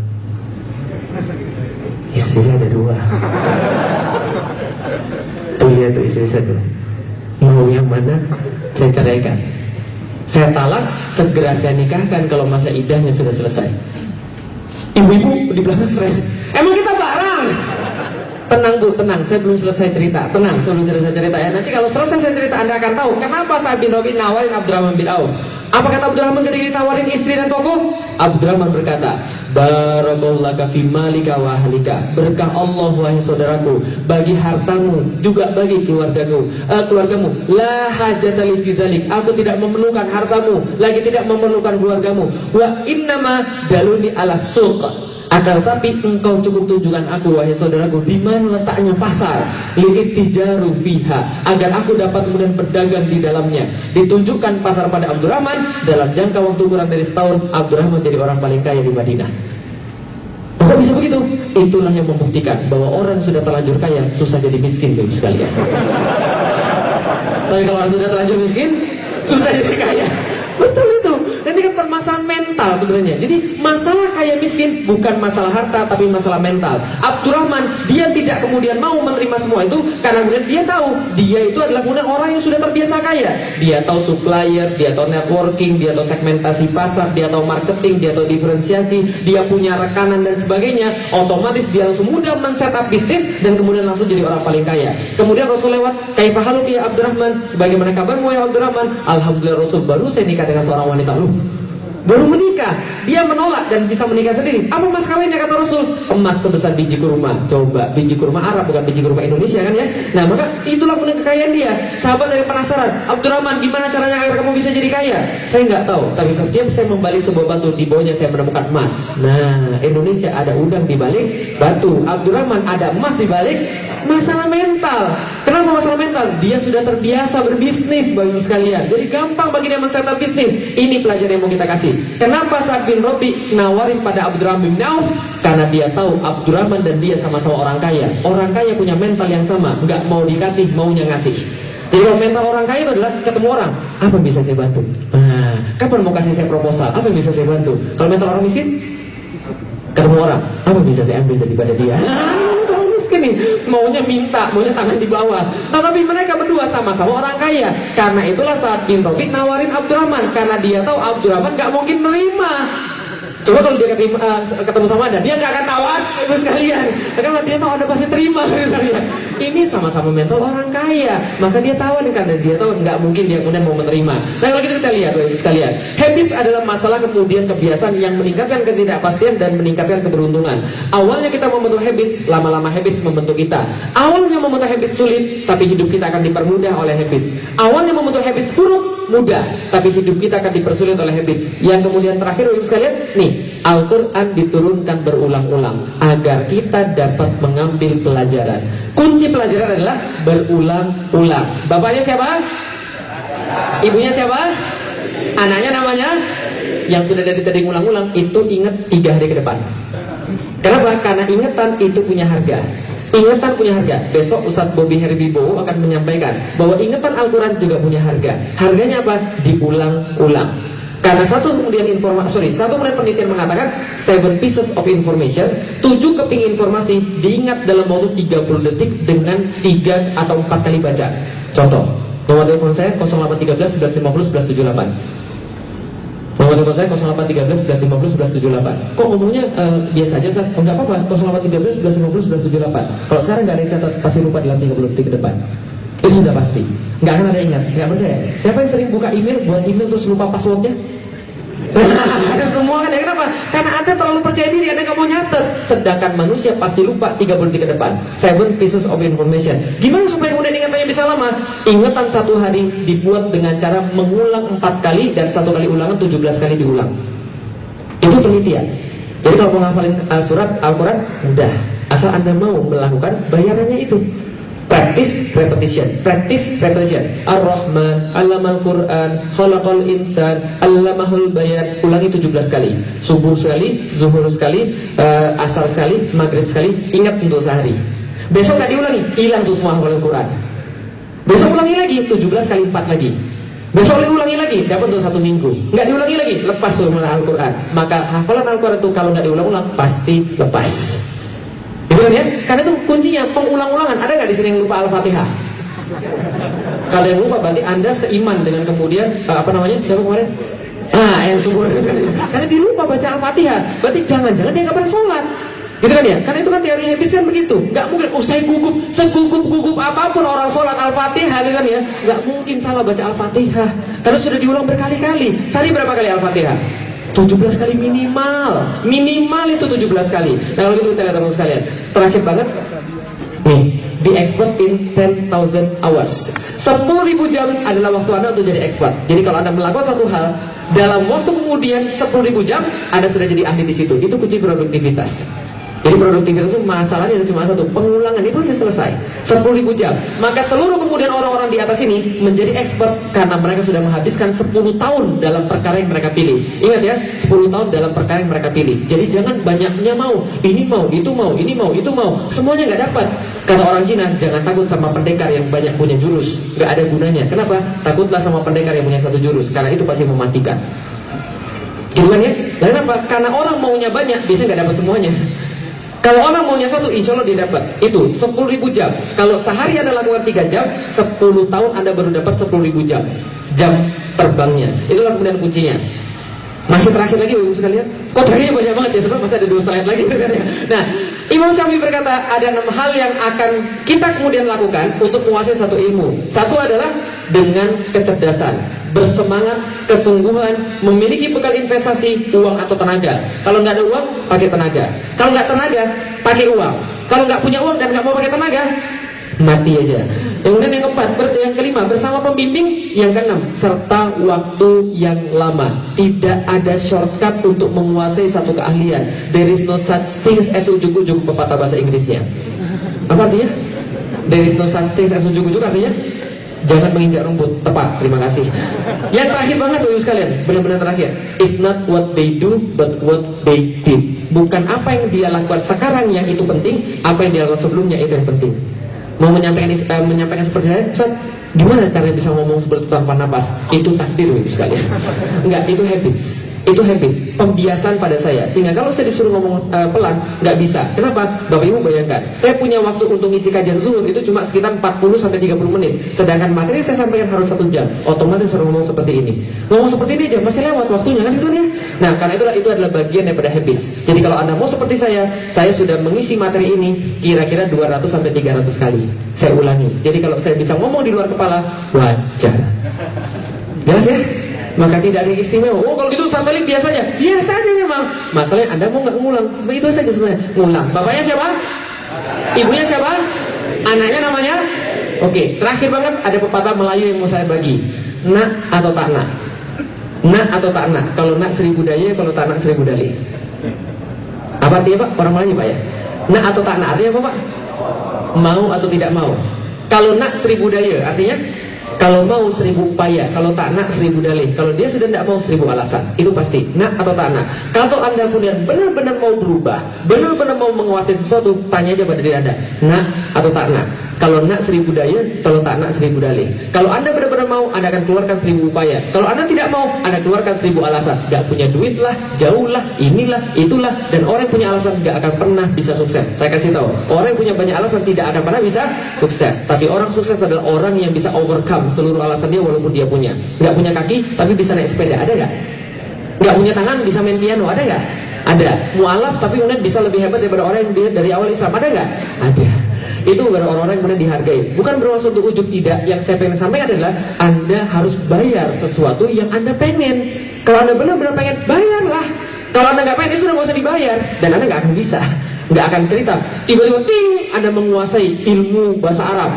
Istri saya ada 2. Tuh lihat tuh istri saya tuh. Mau yang mana? Saya ceraikan. Saya talak, segera saya nikahkan kalau masa idahnya sudah selesai. Ibu-ibu di belakang stres. Emang kita barang? Tenang Bu, tenang, saya belum selesai cerita. Tenang, saya belum selesai cerita ya. Nanti kalau selesai saya cerita Anda akan tahu kenapa Sa'ad bin Rabi nawarin Abdurrahman bin Auf. Apa kata Abdurrahman ketika ditawarin istri dan toko? Abdurrahman berkata, barakallahu fi malika wa ahlika. Berkah Allah wahai saudaraku, bagi hartamu juga bagi keluargamu. La hajata li fi dzalik. Aku tidak memerlukan hartamu, lagi tidak memerlukan keluargamu. Wa innama daluni ala suq. Akan tapi engkau cukup tunjukkan aku wahai saudaraku di mana letaknya pasar, li'tijaru fiha, agar aku dapat kemudian berdagang di dalamnya. Ditunjukkan pasar pada Abdurrahman. Dalam jangka waktu kurang dari setahun, Abdurrahman jadi orang paling kaya di Madinah. Kok bisa begitu? Itulah yang membuktikan bahwa orang sudah terlanjur kaya susah jadi miskin, Bapak sekalian. Tapi kalau orang sudah terlanjur miskin, susah jadi kaya. Betul itu. Dan ini kan permasalahan mental. mental sebenarnya. Jadi masalah kaya miskin bukan masalah harta, tapi masalah mental. Abdurrahman, dia tidak kemudian mau menerima semua itu karena kemudian dia tahu dia itu adalah kemudian orang yang sudah terbiasa kaya. Dia tahu supplier, dia tahu networking, dia tahu segmentasi pasar, dia tahu marketing, dia tahu diferensiasi, dia punya rekanan dan sebagainya. Otomatis dia langsung mudah men-setup bisnis dan kemudian langsung jadi orang paling kaya. Kemudian Rasul lewat, "Kaifa haluk ya Abdurrahman? Bagaimana kabarmu ya Abdurrahman?" "Alhamdulillah Rasul, baru saya nikah dengan seorang wanita." Loh, baru menikah, dia menolak dan bisa menikah sendiri. Apa mas kawinnya kata Rasul? Emas sebesar biji kurma. Coba, biji kurma Arab bukan biji kurma Indonesia kan ya. Nah maka itulah kemudian kekayaan dia. Sahabat dari penasaran, "Abdurrahman, gimana caranya agar kamu bisa jadi kaya?" "Saya nggak tahu, tapi setiap saya membalik sebuah batu, di bawahnya saya menemukan emas." Nah, Indonesia ada udang di balik batu, Abdurrahman ada emas di balik. Masalah mental. Kenapa masalah mental? Dia sudah terbiasa berbisnis bagi sekalian. Jadi gampang bagi dia men-setup bisnis. Ini pelajaran yang mau kita kasih. Kenapa Sa'ad bin Rabi nawarin pada Abdurrahman bin Auf? Karena dia tahu Abdurrahman dan dia sama-sama orang kaya. Orang kaya punya mental yang sama, nggak mau dikasih, maunya ngasih. Jadi kalau mental orang kaya itu adalah ketemu orang, apa yang bisa saya bantu? Nah, kapan mau kasih saya proposal? Apa yang bisa saya bantu? Kalau mental orang miskin, ketemu orang, apa yang bisa saya ambil daripada dia? Nih, maunya minta, maunya tangan di bawah. Tetapi mereka berdua sama-sama orang kaya. Karena itulah Sa'ad bin Rabi nawarin Abdurrahman, karena dia tahu Abdurrahman gak mungkin menerima. Coba kalau dia ketemu sama Anda, dia gak akan tawar itu sekalian. Karena dia tahu Anda pasti terima sekalian. Ini sama-sama mental orang kaya, maka dia tawarin karena dia tahu gak mungkin dia kemudian mau menerima. Nah kalau gitu kita lihat sekalian, habits adalah masalah kemudian kebiasaan yang meningkatkan ketidakpastian dan meningkatkan keberuntungan. Awalnya kita membentuk habits, lama-lama habits membentuk kita. Awalnya membentuk habits sulit, tapi hidup kita akan dipermudah oleh habits. Awalnya membentuk habits buruk, mudah, tapi hidup kita akan dipersulit oleh habits. Yang kemudian terakhir sekalian, nih, Al-Quran diturunkan berulang-ulang agar kita dapat mengambil pelajaran. Kunci pelajaran adalah berulang-ulang. Bapaknya siapa? Ibunya siapa? Anaknya namanya? Yang sudah dari tadi ngulang-ulang itu ingat 3 hari ke depan. Kenapa? Karena ingatan itu punya harga. Ingatan punya harga. Besok Ustadz Bobby Herbibo akan menyampaikan bahwa ingatan Al-Quran juga punya harga. Harganya apa? Diulang-ulang. Karena satu kemudian penelitian mengatakan 7 pieces of information, 7 keping informasi diingat dalam waktu 30 detik dengan 3 atau 4 kali baca. Contoh, nomor telepon saya 0813 1150 1178. Nomor telepon saya 0813 1150 1178. Kok ngomongnya biasa aja, Ustaz? Oh, enggak apa-apa, 0813 1150 1178. Kalau sekarang nggak ada yang catat, pasti lupa dalam 30 detik ke depan. Itu sudah pasti, nggak akan ada ingat, nggak percaya. Siapa yang sering buka email, buat email terus lupa passwordnya? Semua kan ya, kenapa? Karena Anda terlalu percaya diri, Anda nggak mau nyatet. Sedangkan manusia pasti lupa 30 detik ke depan. 7 pieces of information. Gimana supaya kemudian ingatannya bisa lama? Ingatan 1 hari dibuat dengan cara mengulang 4 kali dan 1 kali ulangan 17 kali diulang. Itu penelitian. Jadi kalau mau ngafalin surat Al-Quran, mudah. Asal Anda mau melakukan bayarannya itu. Practice repetition, practice repetition. Ar-Rahman, 'allamal Qur'an, khalaqal insan, 'allamahul bayan. Ulangi 17 kali. Subuh sekali, zuhur sekali, asar sekali, maghrib sekali. Ingat untuk sehari. Besok gak diulangi, hilang tuh semua hafalan Quran. Besok ulangi lagi, 17 kali 4 lagi. Besok ulangi lagi, dapat untuk 1 minggu. Nggak diulangi lagi, lepas tuh Al-Quran. Maka hafalan Al-Quran itu kalau nggak diulang-ulang pasti lepas. Gitu kan ya? Karena itu kuncinya pengulang-ulangan. Ada nggak di sini yang lupa Al-Fatihah? Kalau yang lupa berarti Anda seiman dengan kemudian siapa kemarin? Yang subur. Karena dia lupa baca Al-Fatihah. Berarti jangan-jangan dia nggak pernah sholat. Gitu kan ya? Karena itu kan teori habis kan begitu. Nggak mungkin. Saya segugup apapun orang sholat Al-Fatihah, gitu kan ya? Nggak mungkin salah baca Al-Fatihah. Karena sudah diulang berkali-kali. Sehari berapa kali Al-Fatihah? 17 kali minimal itu 17 kali. Nah kalau gitu kita lihat teman sekalian. Terakhir banget nih, be expert in 10,000 hours. 10.000 jam adalah waktu Anda untuk jadi expert. Jadi kalau Anda melakukan satu hal dalam waktu kemudian 10.000 jam, Anda sudah jadi ahli di situ. Itu kunci produktivitas. Jadi produktivitas itu masalahnya cuma satu, pengulangan itu sudah selesai. 10.000 jam. Maka seluruh kemudian orang-orang di atas ini menjadi expert karena mereka sudah menghabiskan 10 tahun dalam perkara yang mereka pilih. Ingat ya, 10 tahun dalam perkara yang mereka pilih. Jadi jangan banyaknya mau, ini mau, itu mau, ini mau, itu mau. Semuanya nggak dapat. Kata orang Cina, jangan takut sama pendekar yang banyak punya jurus. Nggak ada gunanya. Kenapa? Takutlah sama pendekar yang punya 1 jurus. Karena itu pasti mematikan. Gitu kan ya? Kenapa? Karena orang maunya banyak, biasanya nggak dapat semuanya. Kalau orang maunya satu, insya Allah dia dapat. Itu 10.000 jam. Kalau sehari Anda lakukan 3 jam, 10 tahun Anda baru dapat 10.000 jam. Jam terbangnya. Itulah kemudian kuncinya. Masih terakhir lagi Bapak Ibu sekalian. Kok terakhirnya banyak banget ya, sebenarnya masih ada 2 slide lagi. Nah, Imam Syafi'i berkata ada 6 hal yang akan kita kemudian lakukan untuk menguasai satu ilmu. Satu adalah dengan kecerdasan, bersemangat, kesungguhan, memiliki bekal investasi, uang atau tenaga. Kalau nggak ada uang, pakai tenaga. Kalau nggak tenaga, pakai uang. Kalau nggak punya uang dan nggak mau pakai tenaga, mati aja. Kemudian yang keempat, yang kelima, bersama pembimbing. Yang keenam, serta waktu yang lama. Tidak ada shortcut untuk menguasai satu keahlian. There is no such things as ujuk-ujuk, pepatah bahasa Inggrisnya. Apa artinya? There is no such things as ujuk-ujuk artinya jangan menginjak rumput. Tepat, terima kasih. Yang terakhir banget Ibu sekalian, benar-benar terakhir. It's not what they do, but what they did. Bukan apa yang dia lakukan sekarang yang itu penting, apa yang dia lakukan sebelumnya itu yang penting. Mau menyampaikan seperti saya, Ustaz, gimana caranya bisa ngomong seperti itu tanpa napas? Itu takdir Ibu sekalian. Enggak, itu habits. Itu habits, pembiasaan pada saya. Sehingga kalau saya disuruh ngomong pelan, nggak bisa. Kenapa? Bapak Ibu bayangkan, saya punya waktu untuk ngisi kajian zuhur itu cuma sekitar 40-30 menit. Sedangkan materi saya sampaikan harus 1 jam. Otomatis suruh ngomong seperti ini. Ngomong seperti ini aja, masih lewat waktunya kan itu nih. Nah, karena itu adalah bagian daripada habits. Jadi kalau Anda mau seperti saya sudah mengisi materi ini kira-kira 200-300 kali. Saya ulangi. Jadi kalau saya bisa ngomong di luar kepala, wajar. Jelas ya? Maka tidak ada yang istimewa. Oh kalau gitu sampai biasanya, biasa aja memang. Masalahnya Anda mau nggak ngulang? Itu saja sebenarnya. Ngulang. Bapaknya siapa? Ibunya siapa? Anaknya namanya? Oke. Terakhir banget ada pepatah Melayu yang mau saya bagi. Nak atau tak nak? Nak atau tak nak? Kalau nak 1000 daya, kalau tak nak 1000 dalih. Apa artinya Pak? Orang Melayu Pak ya? Nak atau tak nak artinya apa Pak? Mau atau tidak mau. Kalau nak 1000 daya artinya kalau mau 1000 upaya, kalau tak nak 1000 dalih. Kalau dia sudah tidak mau 1000 alasan. Itu pasti, nak atau tak nak. Kalau Anda kemudian benar-benar mau berubah, benar-benar mau menguasai sesuatu, tanya aja pada diri Anda, nak atau tak nak. Kalau nak 1000 daya, kalau tak nak 1000 dalih. Kalau Anda benar-benar mau, Anda akan keluarkan 1000 upaya. Kalau Anda tidak mau, Anda keluarkan 1000 alasan. Gak punya duit lah, jauh lah, inilah, itulah. Dan orang yang punya alasan gak akan pernah bisa sukses. Saya kasih tahu, orang yang punya banyak alasan tidak akan pernah bisa sukses. Tapi orang sukses adalah orang yang bisa overcome seluruh alasan dia walaupun dia punya. Gak punya kaki tapi bisa naik sepeda, ada gak? Gak punya tangan bisa main piano, ada gak? Ada. Mualaf tapi kemudian bisa lebih hebat daripada orang yang dari awal Islam, ada gak? Ada. Itu baru orang-orang yang kemudian dihargai. Bukan bermaksud untuk ujub, tidak. Yang saya pengen sampaikan adalah Anda harus bayar sesuatu yang Anda pengen. Kalau Anda benar-benar pengen, bayarlah. Kalau Anda gak pengen, itu sudah gak usah dibayar. Dan Anda gak akan bisa, gak akan cerita. Tiba-tiba ting, Anda menguasai ilmu bahasa Arab.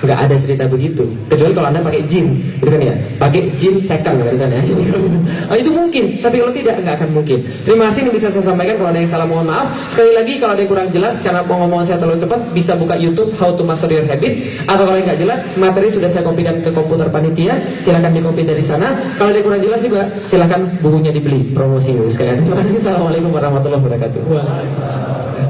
Nggak ada cerita begitu, kecuali kalau Anda pakai jin, gitu kan ya, pakai jin second kan ya. Itu mungkin, tapi kalau tidak, nggak akan mungkin. Terima kasih, ini bisa saya sampaikan. Kalau ada yang salah mohon maaf. Sekali lagi kalau ada yang kurang jelas karena ngomong saya terlalu cepat, bisa buka YouTube How to Master Your Habits. Atau kalau yang nggak jelas, materi sudah saya kopikan ke komputer panitia, silakan dikopi dari sana. Kalau ada yang kurang jelas juga, silakan bukunya dibeli, promosi sekalian. Terima kasih. Assalamualaikum warahmatullahi wabarakatuh.